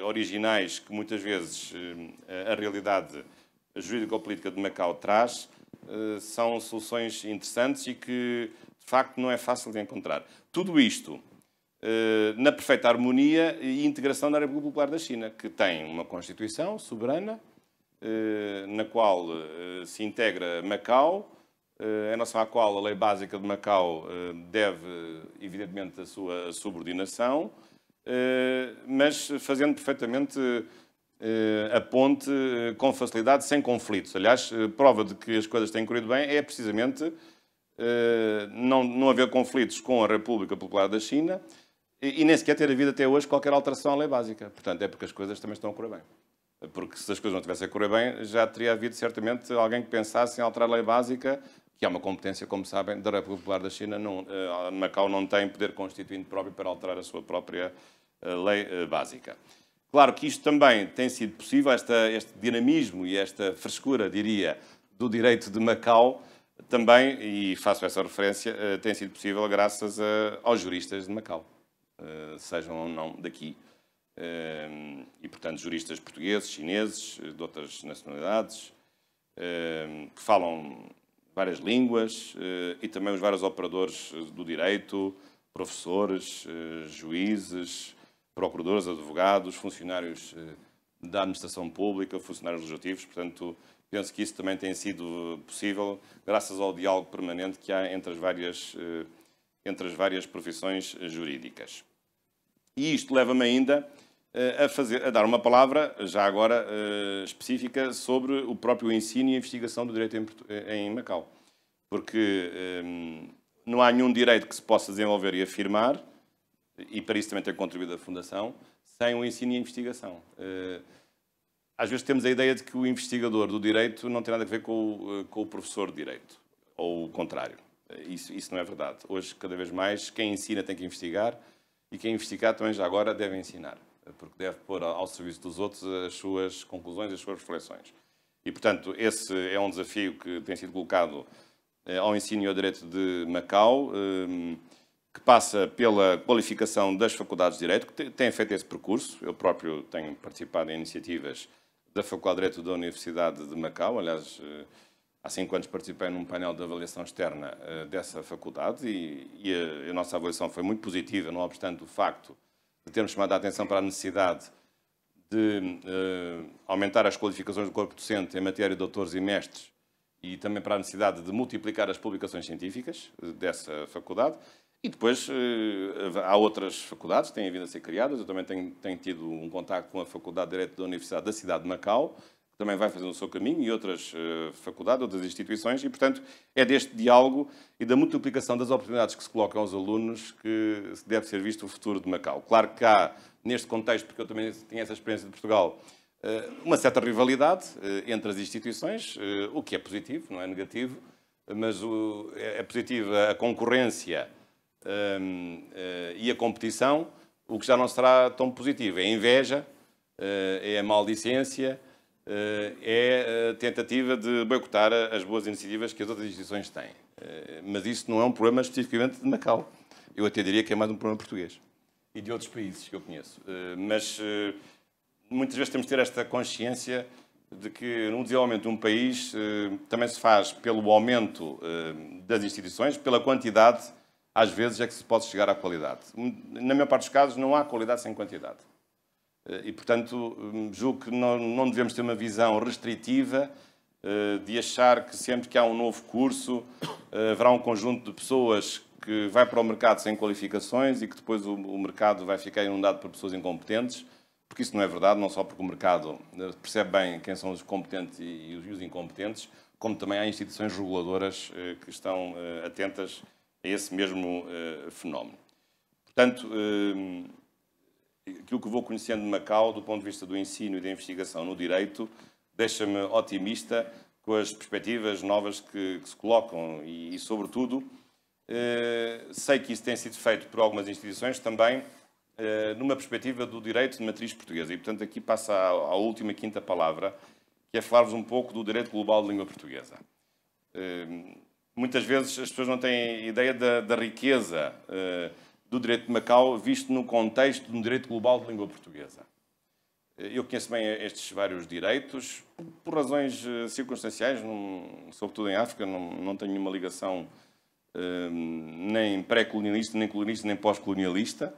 originais, que muitas vezes a realidade jurídico-política de Macau traz, são soluções interessantes e que, de facto, não é fácil de encontrar. Tudo isto na perfeita harmonia e integração da República Popular da China, que tem uma Constituição soberana, na qual se integra Macau, em relação à qual a lei básica de Macau deve, evidentemente, a sua subordinação, mas fazendo perfeitamente a ponte com facilidade, sem conflitos. Aliás, prova de que as coisas têm corrido bem é precisamente não haver conflitos com a República Popular da China e nem sequer ter havido até hoje qualquer alteração à lei básica. Portanto, é porque as coisas também estão a correr bem. Porque se as coisas não tivessem a correr bem, já teria havido certamente alguém que pensasse em alterar a lei básica, que é uma competência, como sabem, da República Popular da China. Macau não tem poder constituinte próprio para alterar a sua própria lei básica. Claro que isto também tem sido possível, este dinamismo e esta frescura, diria, do direito de Macau, também, e faço essa referência, tem sido possível graças aos juristas de Macau, sejam ou não daqui. E, portanto, juristas portugueses, chineses, de outras nacionalidades, que falam várias línguas, e também os vários operadores do direito, professores, juízes, procuradores, advogados, funcionários da administração pública, funcionários legislativos. Portanto, penso que isso também tem sido possível graças ao diálogo permanente que há entre as várias profissões jurídicas. E isto leva-me ainda a dar uma palavra, já agora específica, sobre o próprio ensino e a investigação do direito em Macau. Porque não há nenhum direito que se possa desenvolver e afirmar, e para isso também tem contribuído a Fundação, sem o ensino e a investigação. Às vezes temos a ideia de que o investigador do direito não tem nada a ver com o professor de direito, ou o contrário. Isso não é verdade. Hoje, cada vez mais, quem ensina tem que investigar, e quem investigar também já agora deve ensinar, porque deve pôr ao serviço dos outros as suas conclusões, as suas reflexões. E, portanto, esse é um desafio que tem sido colocado ao ensino e ao direito de Macau, que passa pela qualificação das faculdades de Direito, que têm feito esse percurso. Eu próprio tenho participado em iniciativas da Faculdade de Direito da Universidade de Macau. Aliás, há 5 anos participei num painel de avaliação externa dessa faculdade e a nossa avaliação foi muito positiva, não obstante o facto de termos chamado a atenção para a necessidade de aumentar as qualificações do corpo docente em matéria de doutores e mestres e também para a necessidade de multiplicar as publicações científicas dessa faculdade. E depois há outras faculdades que têm vindo a ser criadas. Eu também tenho tido um contacto com a Faculdade de Direito da Universidade da cidade de Macau, que também vai fazendo o seu caminho, e outras faculdades, outras instituições. E, portanto, é deste diálogo e da multiplicação das oportunidades que se colocam aos alunos que deve ser visto o futuro de Macau. Claro que há, neste contexto, porque eu também tenho essa experiência de Portugal, uma certa rivalidade entre as instituições, o que é positivo, não é negativo, mas é positiva a concorrência e a competição. O que já não será tão positivo é a inveja, é a maldicência, é a tentativa de boicotar as boas iniciativas que as outras instituições têm. Mas isso não é um problema especificamente de Macau. Eu até diria que é mais um problema português e de outros países que eu conheço. Mas muitas vezes temos de ter esta consciência de que no desenvolvimento de um país também se faz pelo aumento das instituições, pela quantidade. Às vezes é que se pode chegar à qualidade. Na maior parte dos casos não há qualidade sem quantidade. E, portanto, julgo que não devemos ter uma visão restritiva de achar que sempre que há um novo curso haverá um conjunto de pessoas que vai para o mercado sem qualificações e que depois o mercado vai ficar inundado por pessoas incompetentes, porque isso não é verdade, não só porque o mercado percebe bem quem são os competentes e os incompetentes, como também há instituições reguladoras que estão atentas a esse mesmo fenómeno. Portanto, aquilo que vou conhecendo de Macau, do ponto de vista do ensino e da investigação no direito, deixa-me otimista com as perspectivas novas que se colocam e sobretudo, sei que isso tem sido feito por algumas instituições também numa perspectiva do direito de matriz portuguesa. E, portanto, aqui passa a última, quinta palavra, que é falar-vos um pouco do direito global de língua portuguesa. Muitas vezes as pessoas não têm ideia da riqueza do direito de Macau, visto no contexto de um direito global de língua portuguesa. Eu conheço bem estes vários direitos, por razões circunstanciais, sobretudo em África, não tenho nenhuma ligação nem pré-colonialista, nem colonialista, nem pós-colonialista.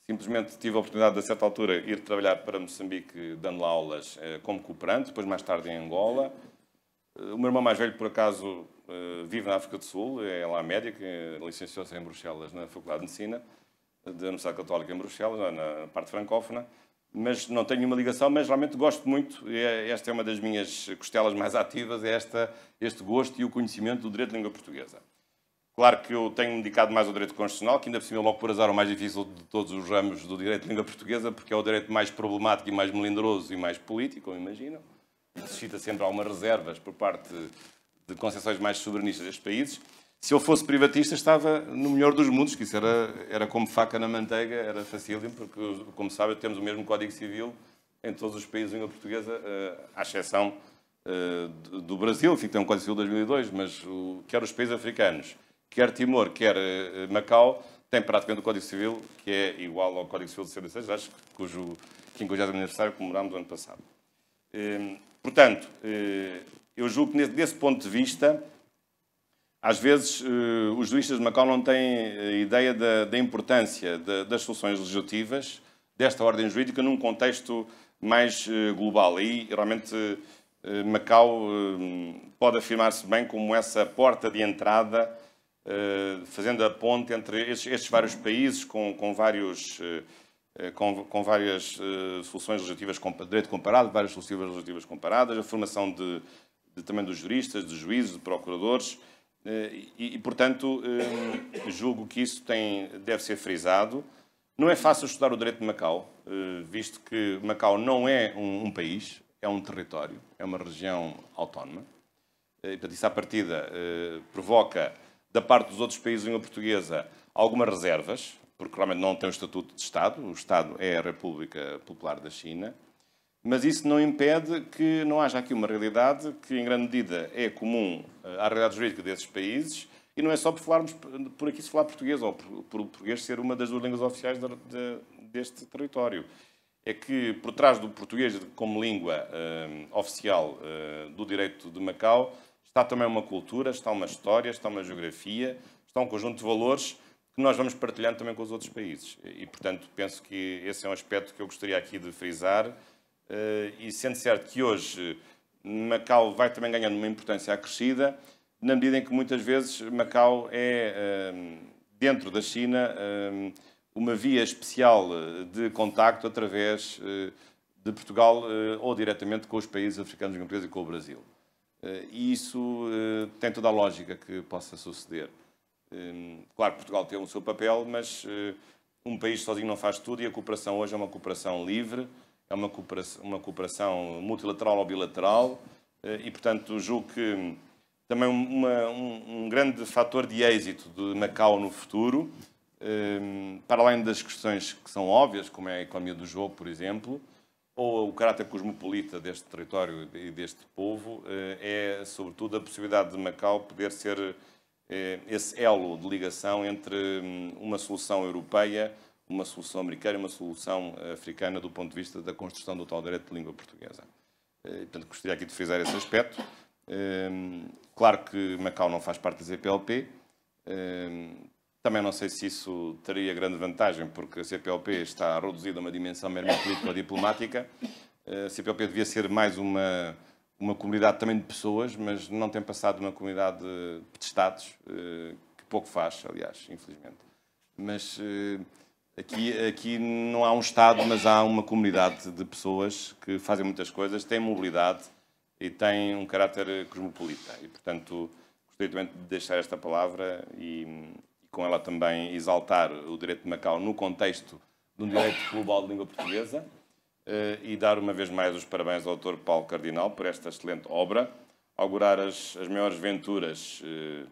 Simplesmente tive a oportunidade, a certa altura, ir trabalhar para Moçambique, dando lá aulas como cooperante, depois mais tarde em Angola. O meu irmão mais velho, por acaso, vive na África do Sul, é lá médico, licenciou-se em Bruxelas, na Faculdade de Medicina, da Universidade Católica em Bruxelas, na parte francófona. Mas não tenho nenhuma ligação, mas realmente gosto muito. Esta é uma das minhas costelas mais ativas, é este gosto e o conhecimento do direito de língua portuguesa. Claro que eu tenho-me dedicado mais ao direito constitucional, que ainda por cima, logo por azar, é o mais difícil de todos os ramos do direito de língua portuguesa, porque é o direito mais problemático e mais melindroso e mais político, como imaginam. Suscita sempre algumas reservas por parte de concepções mais soberanistas destes países. Se eu fosse privatista, estava no melhor dos mundos, que isso era como faca na manteiga, era facílimo, porque, como sabem, temos o mesmo Código Civil em todos os países de língua portuguesa, à exceção do Brasil, que tem um Código Civil de 2002, mas quer os países africanos, quer Timor, quer Macau, têm praticamente o Código Civil, que é igual ao Código Civil de 66, acho, cujo 50º aniversário comemorámos no ano passado. Portanto, eu julgo que, desse ponto de vista, às vezes, os juristas de Macau não têm ideia da importância das soluções legislativas desta ordem jurídica num contexto mais global. Aí, realmente, Macau pode afirmar-se bem como essa porta de entrada, fazendo a ponte entre estes vários países com várias soluções legislativas de direito comparado, várias soluções legislativas comparadas, a formação também dos juristas, dos juízes, de procuradores. E, portanto, julgo que isso deve ser frisado. Não é fácil estudar o direito de Macau, visto que Macau não é um país, é um território, é uma região autónoma. E, portanto, isso à partida provoca, da parte dos outros países de língua portuguesa, algumas reservas, porque realmente não tem o estatuto de Estado, o Estado é a República Popular da China. Mas isso não impede que não haja aqui uma realidade que, em grande medida, é comum à realidade jurídica desses países, e não é só por aqui se falar português, ou por o português ser uma das duas línguas oficiais deste território. É que, por trás do português como língua oficial do direito de Macau, está também uma cultura, está uma história, está uma geografia, está um conjunto de valores que nós vamos partilhando também com os outros países. E, portanto, penso que esse é um aspecto que eu gostaria aqui de frisar. E sendo certo que hoje Macau vai também ganhando uma importância acrescida, na medida em que muitas vezes Macau é, dentro da China, uma via especial de contacto através de Portugal ou diretamente com os países africanos de língua portuguesa e com o Brasil. E isso tem toda a lógica que possa suceder. Claro que Portugal tem o seu papel, mas um país sozinho não faz tudo, e a cooperação hoje é uma cooperação livre, é uma cooperação multilateral ou bilateral, e, portanto, julgo que também um grande fator de êxito de Macau no futuro, para além das questões que são óbvias, como é a economia do jogo, por exemplo, ou o caráter cosmopolita deste território e deste povo, é, sobretudo, a possibilidade de Macau poder ser esse elo de ligação entre uma solução europeia, uma solução americana e uma solução africana do ponto de vista da construção do tal direito de língua portuguesa. Portanto, gostaria aqui de frisar esse aspecto. Claro que Macau não faz parte da CPLP. Também não sei se isso teria grande vantagem, porque a CPLP está reduzida a uma dimensão meramente política ou diplomática. A CPLP devia ser mais uma comunidade também de pessoas, mas não tem passado de uma comunidade de Estados, que pouco faz, aliás, infelizmente. Mas aqui não há um Estado, mas há uma comunidade de pessoas que fazem muitas coisas, têm mobilidade e têm um caráter cosmopolita. E, portanto, gostaria também de deixar esta palavra e com ela também exaltar o direito de Macau no contexto de um direito global de língua portuguesa, e dar uma vez mais os parabéns ao Dr. Paulo Cardinal por esta excelente obra, augurar as maiores venturas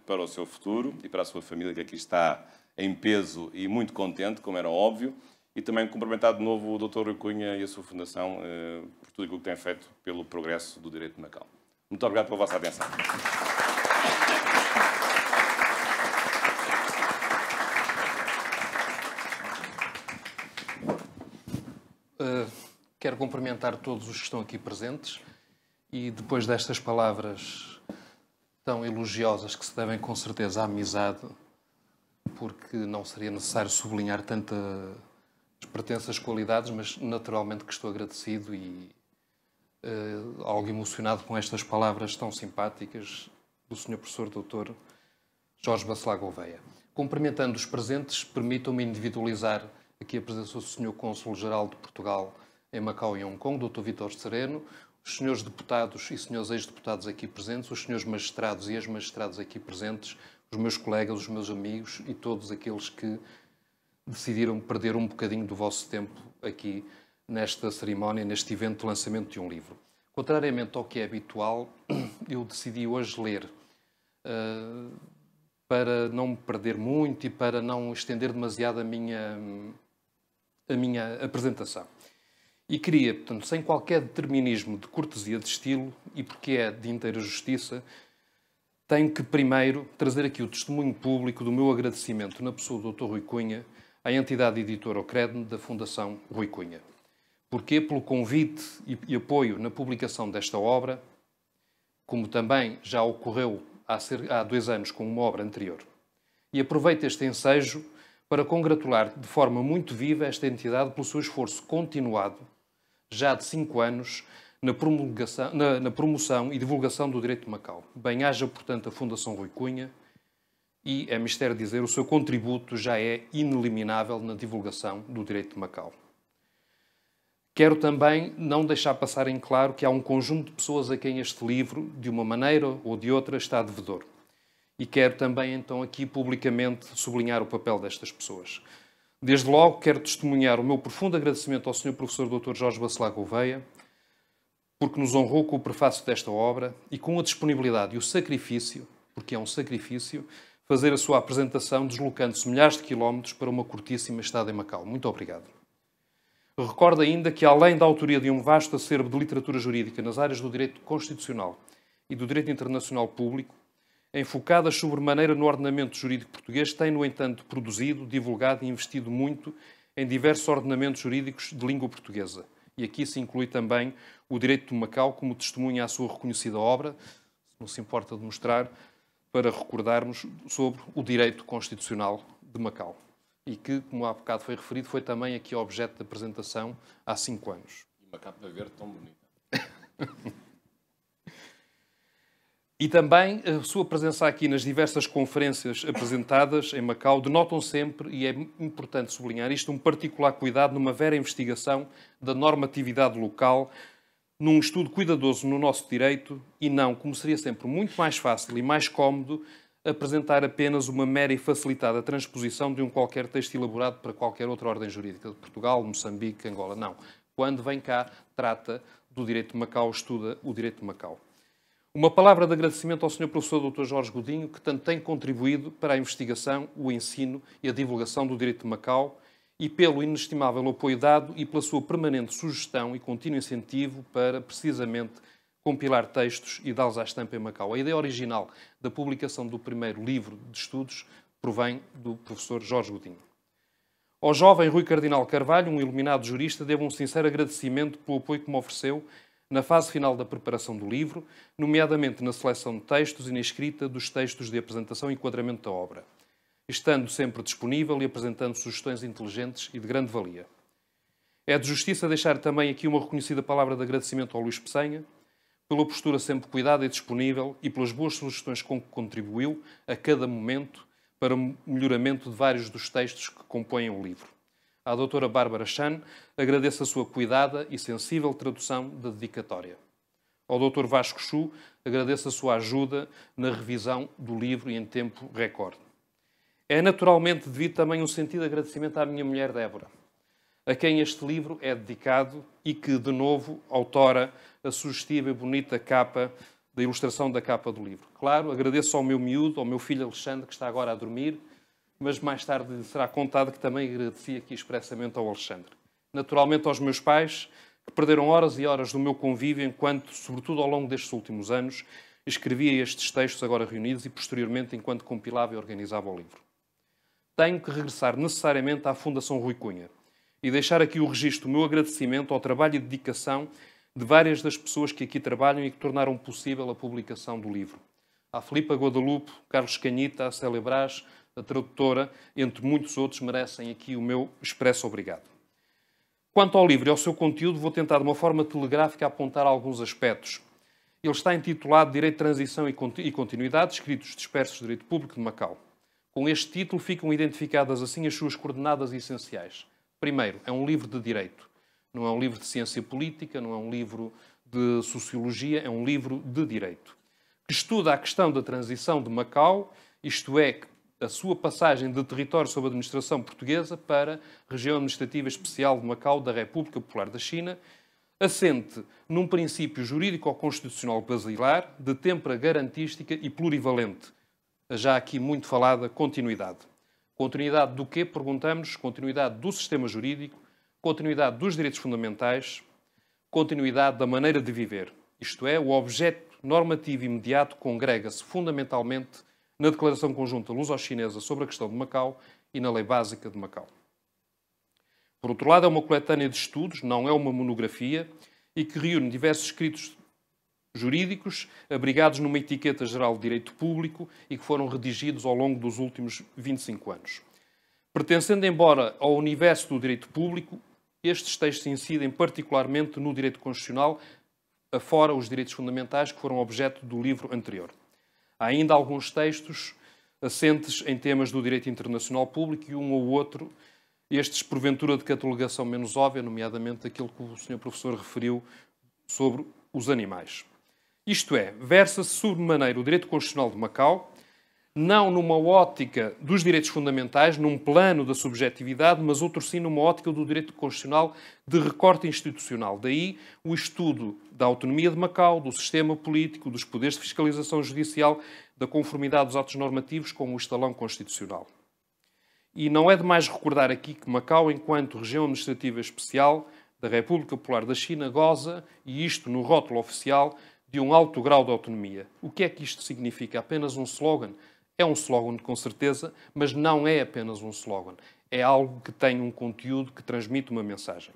para o seu futuro e para a sua família, que aqui está em peso e muito contente, como era óbvio, e também cumprimentar de novo o Dr. Rui Cunha e a sua Fundação por tudo aquilo que tem feito pelo progresso do direito de Macau. Muito obrigado pela vossa atenção. Quero cumprimentar todos os que estão aqui presentes e, depois destas palavras tão elogiosas que se devem com certeza à amizade, porque não seria necessário sublinhar tantas pretensas qualidades, mas naturalmente que estou agradecido e algo emocionado com estas palavras tão simpáticas do Sr. Professor Dr. Jorge Bacelar Gouveia. Cumprimentando os presentes, permitam-me individualizar aqui a presença do Sr. Cônsul-Geral de Portugal em Macau e Hong Kong, Dr. Vítor Sereno, os senhores deputados e senhores ex-deputados aqui presentes, os senhores magistrados e ex-magistrados aqui presentes, os meus colegas, os meus amigos e todos aqueles que decidiram perder um bocadinho do vosso tempo aqui nesta cerimónia, neste evento de lançamento de um livro. Contrariamente ao que é habitual, eu decidi hoje ler para não me perder muito e para não estender demasiado a minha apresentação. E queria, portanto, sem qualquer determinismo de cortesia de estilo, e porque é de inteira justiça, tenho que primeiro trazer aqui o testemunho público do meu agradecimento na pessoa do Dr. Rui Cunha, à entidade editora Ocredme da Fundação Rui Cunha. Porquê? Pelo convite e apoio na publicação desta obra, como também já ocorreu há 2 anos com uma obra anterior. E aproveito este ensejo para congratular de forma muito viva esta entidade pelo seu esforço continuado, já de 5 anos, na promoção e divulgação do direito de Macau. Bem-haja, portanto, a Fundação Rui Cunha e, é mistério dizer, o seu contributo já é ineliminável na divulgação do direito de Macau. Quero também não deixar passar em claro que há um conjunto de pessoas a quem este livro, de uma maneira ou de outra, está devedor. E quero também, então, aqui publicamente sublinhar o papel destas pessoas. Desde logo, quero testemunhar o meu profundo agradecimento ao Sr. Professor Dr. Jorge Bacelar Gouveia, porque nos honrou com o prefácio desta obra e com a disponibilidade e o sacrifício, porque é um sacrifício, fazer a sua apresentação deslocando-se milhares de quilómetros para uma curtíssima estada em Macau. Muito obrigado. Recordo ainda que, além da autoria de um vasto acervo de literatura jurídica nas áreas do direito constitucional e do direito internacional público, enfocadas sobremaneira no ordenamento jurídico português, tem, no entanto, produzido, divulgado e investido muito em diversos ordenamentos jurídicos de língua portuguesa. E aqui se inclui também o direito de Macau, como testemunha a sua reconhecida obra, se não se importa de mostrar, para recordarmos sobre o direito constitucional de Macau. E que, como há bocado foi referido, foi também aqui objeto de apresentação há 5 anos. E uma capa verde tão bonita. E também a sua presença aqui nas diversas conferências apresentadas em Macau denotam sempre, e é importante sublinhar isto, um particular cuidado numa vera investigação da normatividade local, num estudo cuidadoso no nosso direito e não, como seria sempre muito mais fácil e mais cómodo, apresentar apenas uma mera e facilitada transposição de um qualquer texto elaborado para qualquer outra ordem jurídica de Portugal, Moçambique, Angola. Não. Quando vem cá, trata do direito de Macau, estuda o direito de Macau. Uma palavra de agradecimento ao Sr. Professor Dr. Jorge Godinho, que tanto tem contribuído para a investigação, o ensino e a divulgação do direito de Macau e pelo inestimável apoio dado e pela sua permanente sugestão e contínuo incentivo para, precisamente, compilar textos e dá-los à estampa em Macau. A ideia original da publicação do primeiro livro de estudos provém do professor Jorge Godinho. Ao jovem Rui Cardinal Carvalho, um iluminado jurista, devo um sincero agradecimento pelo apoio que me ofereceu na fase final da preparação do livro, nomeadamente na seleção de textos e na escrita dos textos de apresentação e enquadramento da obra, estando sempre disponível e apresentando sugestões inteligentes e de grande valia. É de justiça deixar também aqui uma reconhecida palavra de agradecimento ao Luís Peçanha, pela postura sempre cuidada e disponível e pelas boas sugestões com que contribuiu a cada momento para o melhoramento de vários dos textos que compõem o livro. À doutora Bárbara Chan, agradeço a sua cuidada e sensível tradução da dedicatória. Ao doutor Vasco Chu, agradeço a sua ajuda na revisão do livro e em tempo recorde. É naturalmente devido também um sentido de agradecimento à minha mulher Débora, a quem este livro é dedicado e que, de novo, autora a sugestiva e bonita capa da ilustração da capa do livro. Claro, agradeço ao meu miúdo, ao meu filho Alexandre, que está agora a dormir, mas mais tarde será contado que também agradeci aqui expressamente ao Alexandre. Naturalmente aos meus pais, que perderam horas e horas do meu convívio enquanto, sobretudo ao longo destes últimos anos, escrevia estes textos agora reunidos e, posteriormente, enquanto compilava e organizava o livro. Tenho que regressar necessariamente à Fundação Rui Cunha e deixar aqui o registro do meu agradecimento ao trabalho e dedicação de várias das pessoas que aqui trabalham e que tornaram possível a publicação do livro. A Filipa Guadalupe, Carlos Canhita, a Célia Brás, a tradutora, entre muitos outros, merecem aqui o meu expresso obrigado. Quanto ao livro e ao seu conteúdo, vou tentar de uma forma telegráfica apontar alguns aspectos. Ele está intitulado Direito de Transição e Continuidade, Escritos Dispersos de Direito Público de Macau. Com este título ficam identificadas assim as suas coordenadas essenciais. Primeiro, é um livro de direito. Não é um livro de ciência política, não é um livro de sociologia, é um livro de direito. Que estuda a questão da transição de Macau, isto é, a sua passagem de território sob administração portuguesa para a região administrativa especial de Macau da República Popular da China, assente num princípio jurídico-constitucional basilar de têmpera garantística e plurivalente. A já aqui muito falada continuidade. Continuidade do quê? Perguntamos. Continuidade do sistema jurídico, continuidade dos direitos fundamentais, continuidade da maneira de viver. Isto é, o objeto normativo imediato congrega-se fundamentalmente na Declaração Conjunta Luso-Chinesa sobre a questão de Macau e na Lei Básica de Macau. Por outro lado, é uma coletânea de estudos, não é uma monografia, e que reúne diversos escritos jurídicos abrigados numa etiqueta geral de direito público e que foram redigidos ao longo dos últimos 25 anos. Pertencendo, embora ao universo do direito público, estes textos incidem particularmente no direito constitucional, afora os direitos fundamentais que foram objeto do livro anterior. Há ainda alguns textos assentes em temas do direito internacional público e um ou outro, estes porventura de catalogação menos óbvia, nomeadamente aquilo que o Sr. Professor referiu sobre os animais. Isto é, versa-se sobremaneira o direito constitucional de Macau, não numa ótica dos direitos fundamentais, num plano da subjetividade, mas outro sim numa ótica do direito constitucional de recorte institucional. Daí o estudo da autonomia de Macau, do sistema político, dos poderes de fiscalização judicial, da conformidade dos atos normativos com o estalão constitucional. E não é demais recordar aqui que Macau, enquanto região administrativa especial da República Popular da China, goza, e isto no rótulo oficial, de um alto grau de autonomia. O que é que isto significa? Apenas um slogan? É um slogan, com certeza, mas não é apenas um slogan. É algo que tem um conteúdo, que transmite uma mensagem.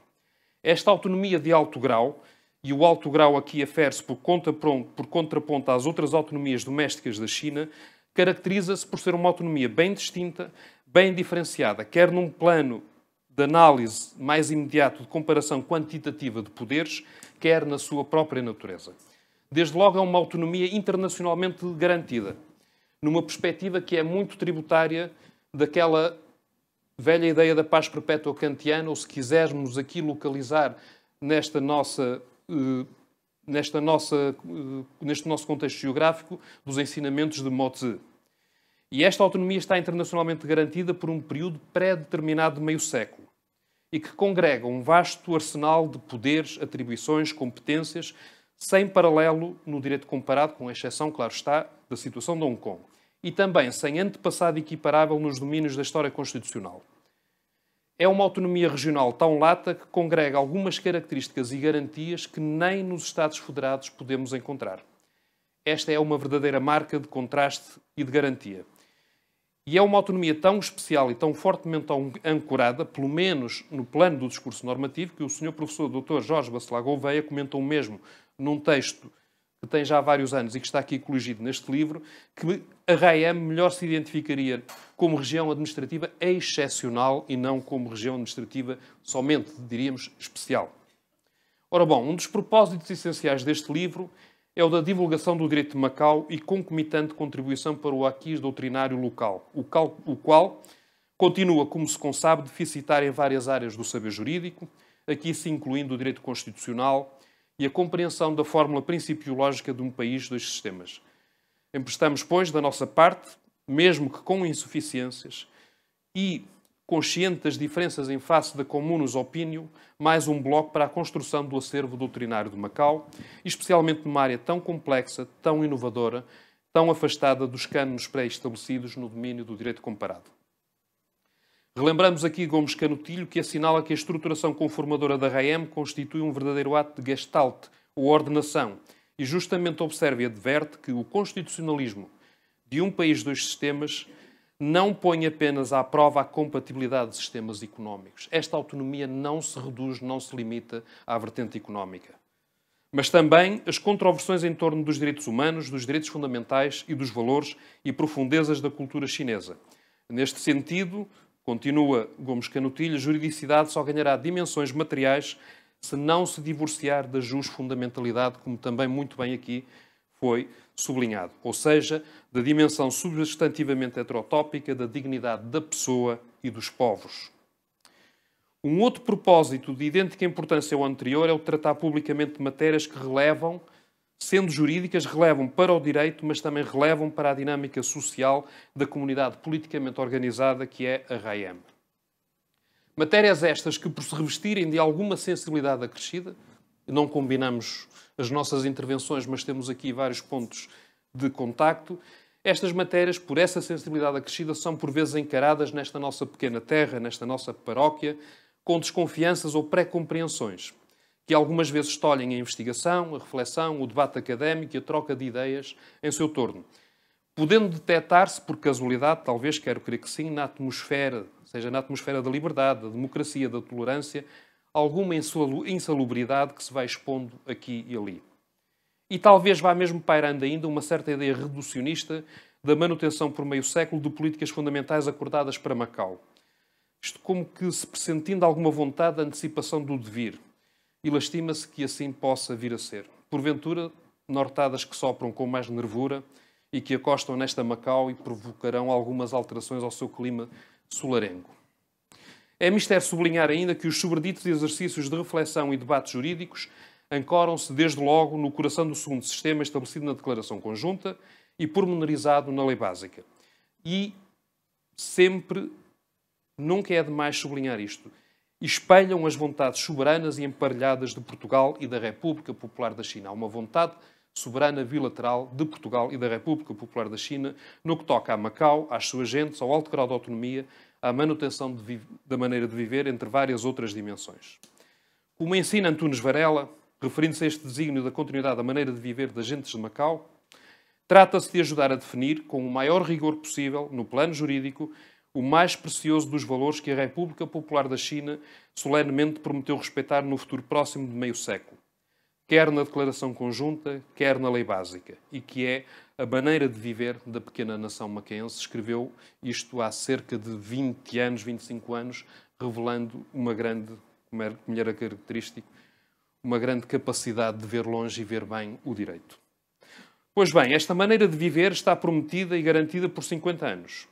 Esta autonomia de alto grau, e o alto grau aqui afere-se por contraponto às outras autonomias domésticas da China, caracteriza-se por ser uma autonomia bem distinta, bem diferenciada, quer num plano de análise mais imediato de comparação quantitativa de poderes, quer na sua própria natureza. Desde logo é uma autonomia internacionalmente garantida, numa perspectiva que é muito tributária daquela velha ideia da paz perpétua kantiana, ou se quisermos aqui localizar neste nosso contexto geográfico, dos ensinamentos de Mo Tzu. E esta autonomia está internacionalmente garantida por um período pré-determinado de meio século e que congrega um vasto arsenal de poderes, atribuições, competências, sem paralelo no direito comparado, com exceção, claro está, da situação de Hong Kong. E também sem antepassado equiparável nos domínios da história constitucional. É uma autonomia regional tão lata que congrega algumas características e garantias que nem nos Estados Federados podemos encontrar. Esta é uma verdadeira marca de contraste e de garantia. E é uma autonomia tão especial e tão fortemente ancorada, pelo menos no plano do discurso normativo, que o Sr. Professor Dr. Jorge Bacelar Gouveia comentou mesmo num texto que tem já vários anos e que está aqui coligido neste livro, que a RAEM melhor se identificaria como região administrativa excepcional e não como região administrativa somente, diríamos, especial. Ora bom, um dos propósitos essenciais deste livro é o da divulgação do direito de Macau e concomitante contribuição para o aquis doutrinário local, o qual continua, como se consabe, deficitário em várias áreas do saber jurídico, aqui se incluindo o direito constitucional e a compreensão da fórmula principiológica de um país, dois sistemas. Emprestamos, pois, da nossa parte, mesmo que com insuficiências, e consciente das diferenças em face da Communus Opinion, mais um bloco para a construção do acervo doutrinário de Macau, especialmente numa área tão complexa, tão inovadora, tão afastada dos cânones pré-estabelecidos no domínio do direito comparado. Relembramos aqui Gomes Canutilho, que assinala que a estruturação conformadora da RAEM constitui um verdadeiro ato de gestalt, ou ordenação, e justamente observa e adverte que o constitucionalismo de um país, dois sistemas não põe apenas à prova a compatibilidade de sistemas económicos. Esta autonomia não se reduz, não se limita à vertente económica. Mas também as controversões em torno dos direitos humanos, dos direitos fundamentais e dos valores e profundezas da cultura chinesa. Neste sentido, continua Gomes Canutilho, a juridicidade só ganhará dimensões materiais se não se divorciar da jusfundamentalidade, como também muito bem aqui foi sublinhado. Ou seja, da dimensão substantivamente heterotópica da dignidade da pessoa e dos povos. Um outro propósito de idêntica importância ao anterior é o de tratar publicamente de matérias que relevam, sendo jurídicas, relevam para o direito, mas também relevam para a dinâmica social da comunidade politicamente organizada que é a RAEM. Matérias estas que, por se revestirem de alguma sensibilidade acrescida, não combinamos as nossas intervenções, mas temos aqui vários pontos de contacto, estas matérias, por essa sensibilidade acrescida, são por vezes encaradas nesta nossa pequena terra, nesta nossa paróquia, com desconfianças ou pré-compreensões, que algumas vezes tolhem a investigação, a reflexão, o debate académico e a troca de ideias em seu torno. Podendo detectar-se, por casualidade, talvez, quero crer que sim, na atmosfera, seja na atmosfera da liberdade, da democracia, da tolerância, alguma insalubridade que se vai expondo aqui e ali. E talvez vá mesmo pairando ainda uma certa ideia reducionista da manutenção por meio século de políticas fundamentais acordadas para Macau. Isto como que se pressentindo alguma vontade de antecipação do devir. E lastima-se que assim possa vir a ser. Porventura, nortadas que sopram com mais nervura e que acostam nesta Macau e provocarão algumas alterações ao seu clima solarengo. É mistério sublinhar ainda que os sobreditos exercícios de reflexão e debate jurídicos ancoram-se desde logo no coração do segundo sistema estabelecido na Declaração Conjunta e pormenorizado na Lei Básica. E sempre, nunca é demais sublinhar isto, espelham as vontades soberanas e emparelhadas de Portugal e da República Popular da China. Há uma vontade soberana bilateral de Portugal e da República Popular da China no que toca a Macau, às suas gentes, ao alto grau de autonomia, à manutenção da maneira de viver, entre várias outras dimensões. Como ensina Antunes Varela, referindo-se a este desígnio da continuidade da maneira de viver das gentes de Macau, trata-se de ajudar a definir, com o maior rigor possível, no plano jurídico, o mais precioso dos valores que a República Popular da China solenemente prometeu respeitar no futuro próximo de meio século, quer na Declaração Conjunta, quer na Lei Básica, e que é a maneira de viver da pequena nação macaense. Escreveu isto há cerca de 20 anos, 25 anos, revelando uma grande, como era característico, uma grande capacidade de ver longe e ver bem o direito. Pois bem, esta maneira de viver está prometida e garantida por 50 anos.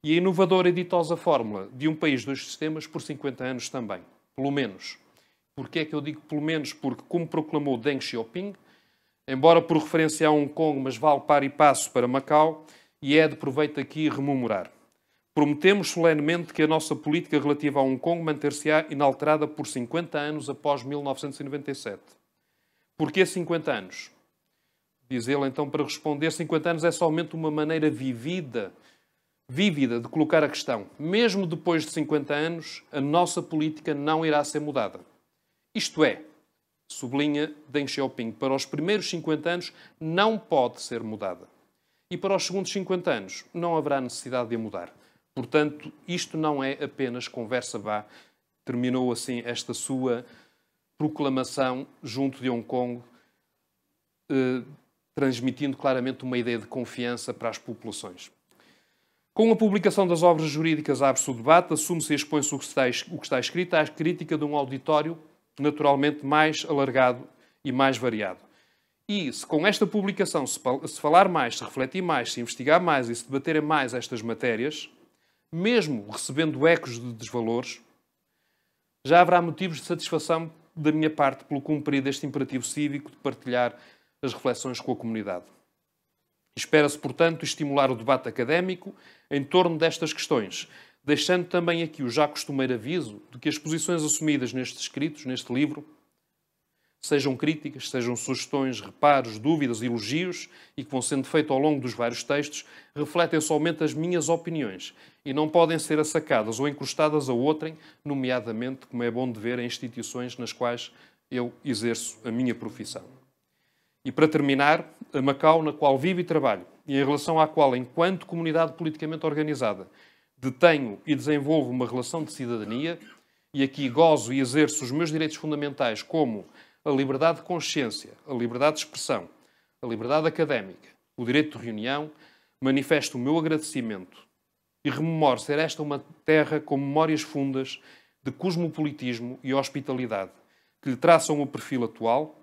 E a inovadora e ditosa fórmula de um país, dois sistemas, por 50 anos também. Pelo menos. Porquê é que eu digo pelo menos? Porque, como proclamou Deng Xiaoping, embora por referência a Hong Kong, mas vale par e passo para Macau, e é de proveito aqui rememorar. Prometemos solenemente que a nossa política relativa a Hong Kong manter-se-á inalterada por 50 anos após 1997. Porquê 50 anos? Diz ele, então, para responder, 50 anos é somente uma maneira vívida de colocar a questão. Mesmo depois de 50 anos, a nossa política não irá ser mudada. Isto é, sublinha Deng Xiaoping, para os primeiros 50 anos não pode ser mudada. E para os segundos 50 anos não haverá necessidade de a mudar. Portanto, isto não é apenas conversa vá. Terminou assim esta sua proclamação junto de Hong Kong, transmitindo claramente uma ideia de confiança para as populações. Com a publicação das obras jurídicas abre-se o debate, assume-se e expõe-se o que está escrito à crítica de um auditório naturalmente mais alargado e mais variado. E se com esta publicação se falar mais, se refletir mais, se investigar mais e se debaterem mais estas matérias, mesmo recebendo ecos de desvalores, já haverá motivos de satisfação da minha parte pelo cumprir deste imperativo cívico de partilhar as reflexões com a comunidade. Espera-se, portanto, estimular o debate académico em torno destas questões, deixando também aqui o já costumeiro aviso de que as posições assumidas nestes escritos, neste livro, sejam críticas, sejam sugestões, reparos, dúvidas, elogios, e que vão sendo feitos ao longo dos vários textos, refletem somente as minhas opiniões e não podem ser assacadas ou encostadas a outrem, nomeadamente, como é bom de ver, em instituições nas quais eu exerço a minha profissão. E para terminar, a Macau, na qual vivo e trabalho, e em relação à qual, enquanto comunidade politicamente organizada, detenho e desenvolvo uma relação de cidadania, e aqui gozo e exerço os meus direitos fundamentais como a liberdade de consciência, a liberdade de expressão, a liberdade académica, o direito de reunião, manifesto o meu agradecimento e rememoro ser esta uma terra com memórias fundas de cosmopolitismo e hospitalidade, que lhe traçam o perfil atual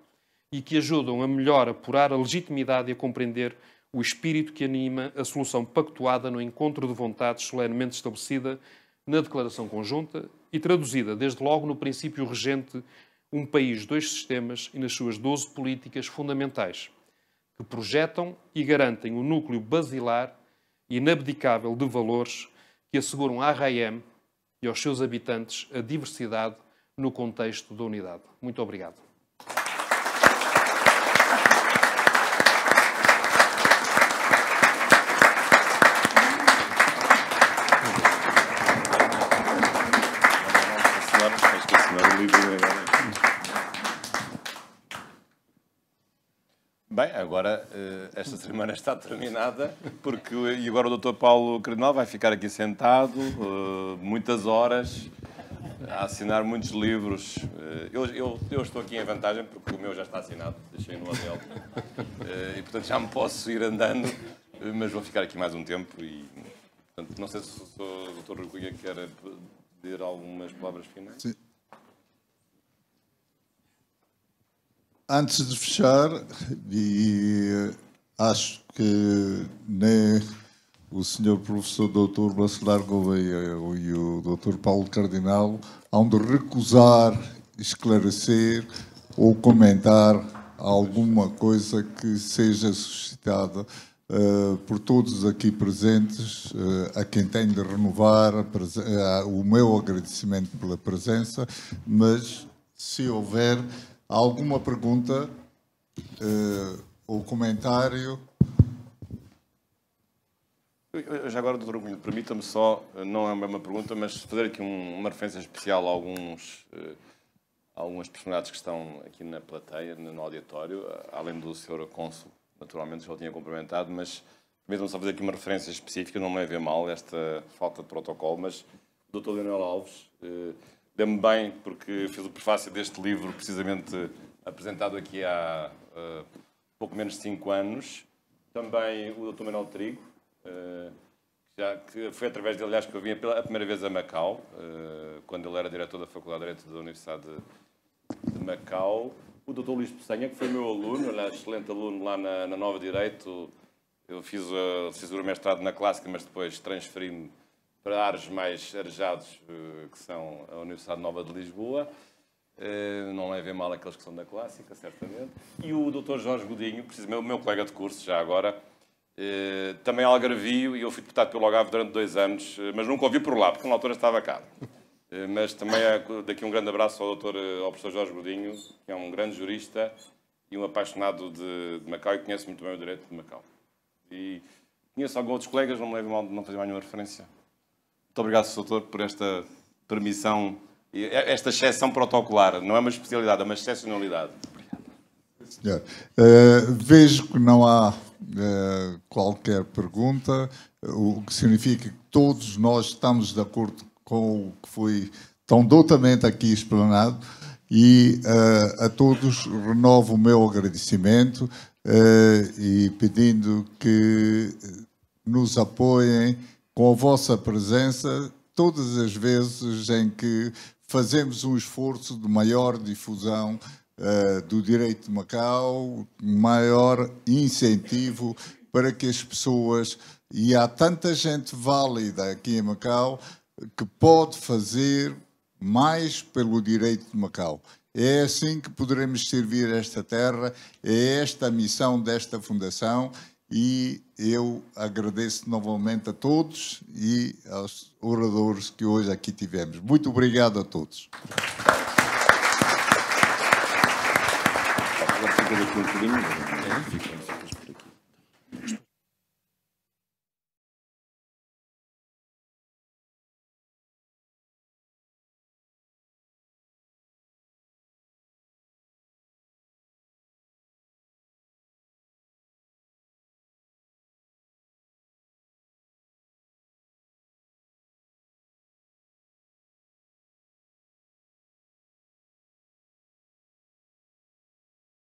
e que ajudam a melhor apurar a legitimidade e a compreender o espírito que anima a solução pactuada no encontro de vontades solenemente estabelecida na Declaração Conjunta e traduzida, desde logo, no princípio regente um país, dois sistemas e nas suas 12 políticas fundamentais, que projetam e garantem o núcleo basilar e inabdicável de valores que asseguram à RAEM e aos seus habitantes a diversidade no contexto da unidade. Muito obrigado. Bem, agora esta semana está terminada, e agora o Dr. Paulo Cardenal vai ficar aqui sentado muitas horas a assinar muitos livros. Eu estou aqui em vantagem porque o meu já está assinado, deixei no hotel, e portanto já me posso ir andando, mas vou ficar aqui mais um tempo e portanto, não sei se o Dr. Rui Cunha quer dizer algumas palavras finais. Sim. Antes de fechar, e acho que nem o Sr. Professor Dr. Bacelar Gouveia e o Dr. Paulo Cardinal hão de recusar, esclarecer ou comentar alguma coisa que seja suscitada por todos aqui presentes, a quem tenho de renovar o meu agradecimento pela presença, mas se houver alguma pergunta ou comentário? Já agora, doutor Cunha, permita-me só, não é uma pergunta, mas fazer aqui uma referência especial a algumas personalidades que estão aqui na plateia, no auditório, além do Sr. Cônsul, naturalmente já o tinha cumprimentado, mas permita-me só fazer aqui uma referência específica, não me leve a mal esta falta de protocolo, mas o Dr. Leonel Alves deu-me bem, porque fiz o prefácio deste livro, precisamente apresentado aqui há pouco menos de 5 anos. Também o Dr. Manuel Trigo, que foi através dele, aliás, que eu vim pela primeira vez a Macau, quando ele era diretor da Faculdade de Direito da Universidade de Macau. O Dr. Luís Peçanha, que foi meu aluno, aliás, excelente aluno lá na Nova Direito. Eu fiz o mestrado na Clássica, mas depois transferi-me para áreas mais arejados, que são a Universidade Nova de Lisboa. Não levem mal aqueles que são da Clássica, certamente. E o Dr. Jorge Godinho, precisamente o meu colega de curso, já agora, também algarvio, e eu fui deputado pelo Algarve durante 2 anos, mas nunca ouvi por lá, porque na altura estava cá. Mas também daqui um grande abraço ao professor Jorge Godinho, que é um grande jurista e um apaixonado de Macau e conhece muito bem o direito de Macau. E conheço alguns outros colegas, não me levem mal de não fazer mais nenhuma referência. Muito obrigado, Sr. Doutor, por esta permissão, esta exceção protocolar. Não é uma especialidade, é uma excepcionalidade. Senhor, vejo que não há qualquer pergunta, o que significa que todos nós estamos de acordo com o que foi tão dotamente aqui explanado, e a todos renovo o meu agradecimento e pedindo que nos apoiem com a vossa presença todas as vezes em que fazemos um esforço de maior difusão do direito de Macau, maior incentivo para que as pessoas, e há tanta gente válida aqui em Macau, que pode fazer mais pelo direito de Macau. É assim que poderemos servir esta terra, é esta a missão desta Fundação, e eu agradeço novamente a todos e aos oradores que hoje aqui tivemos. Muito obrigado a todos. Fica daqui um bocadinho.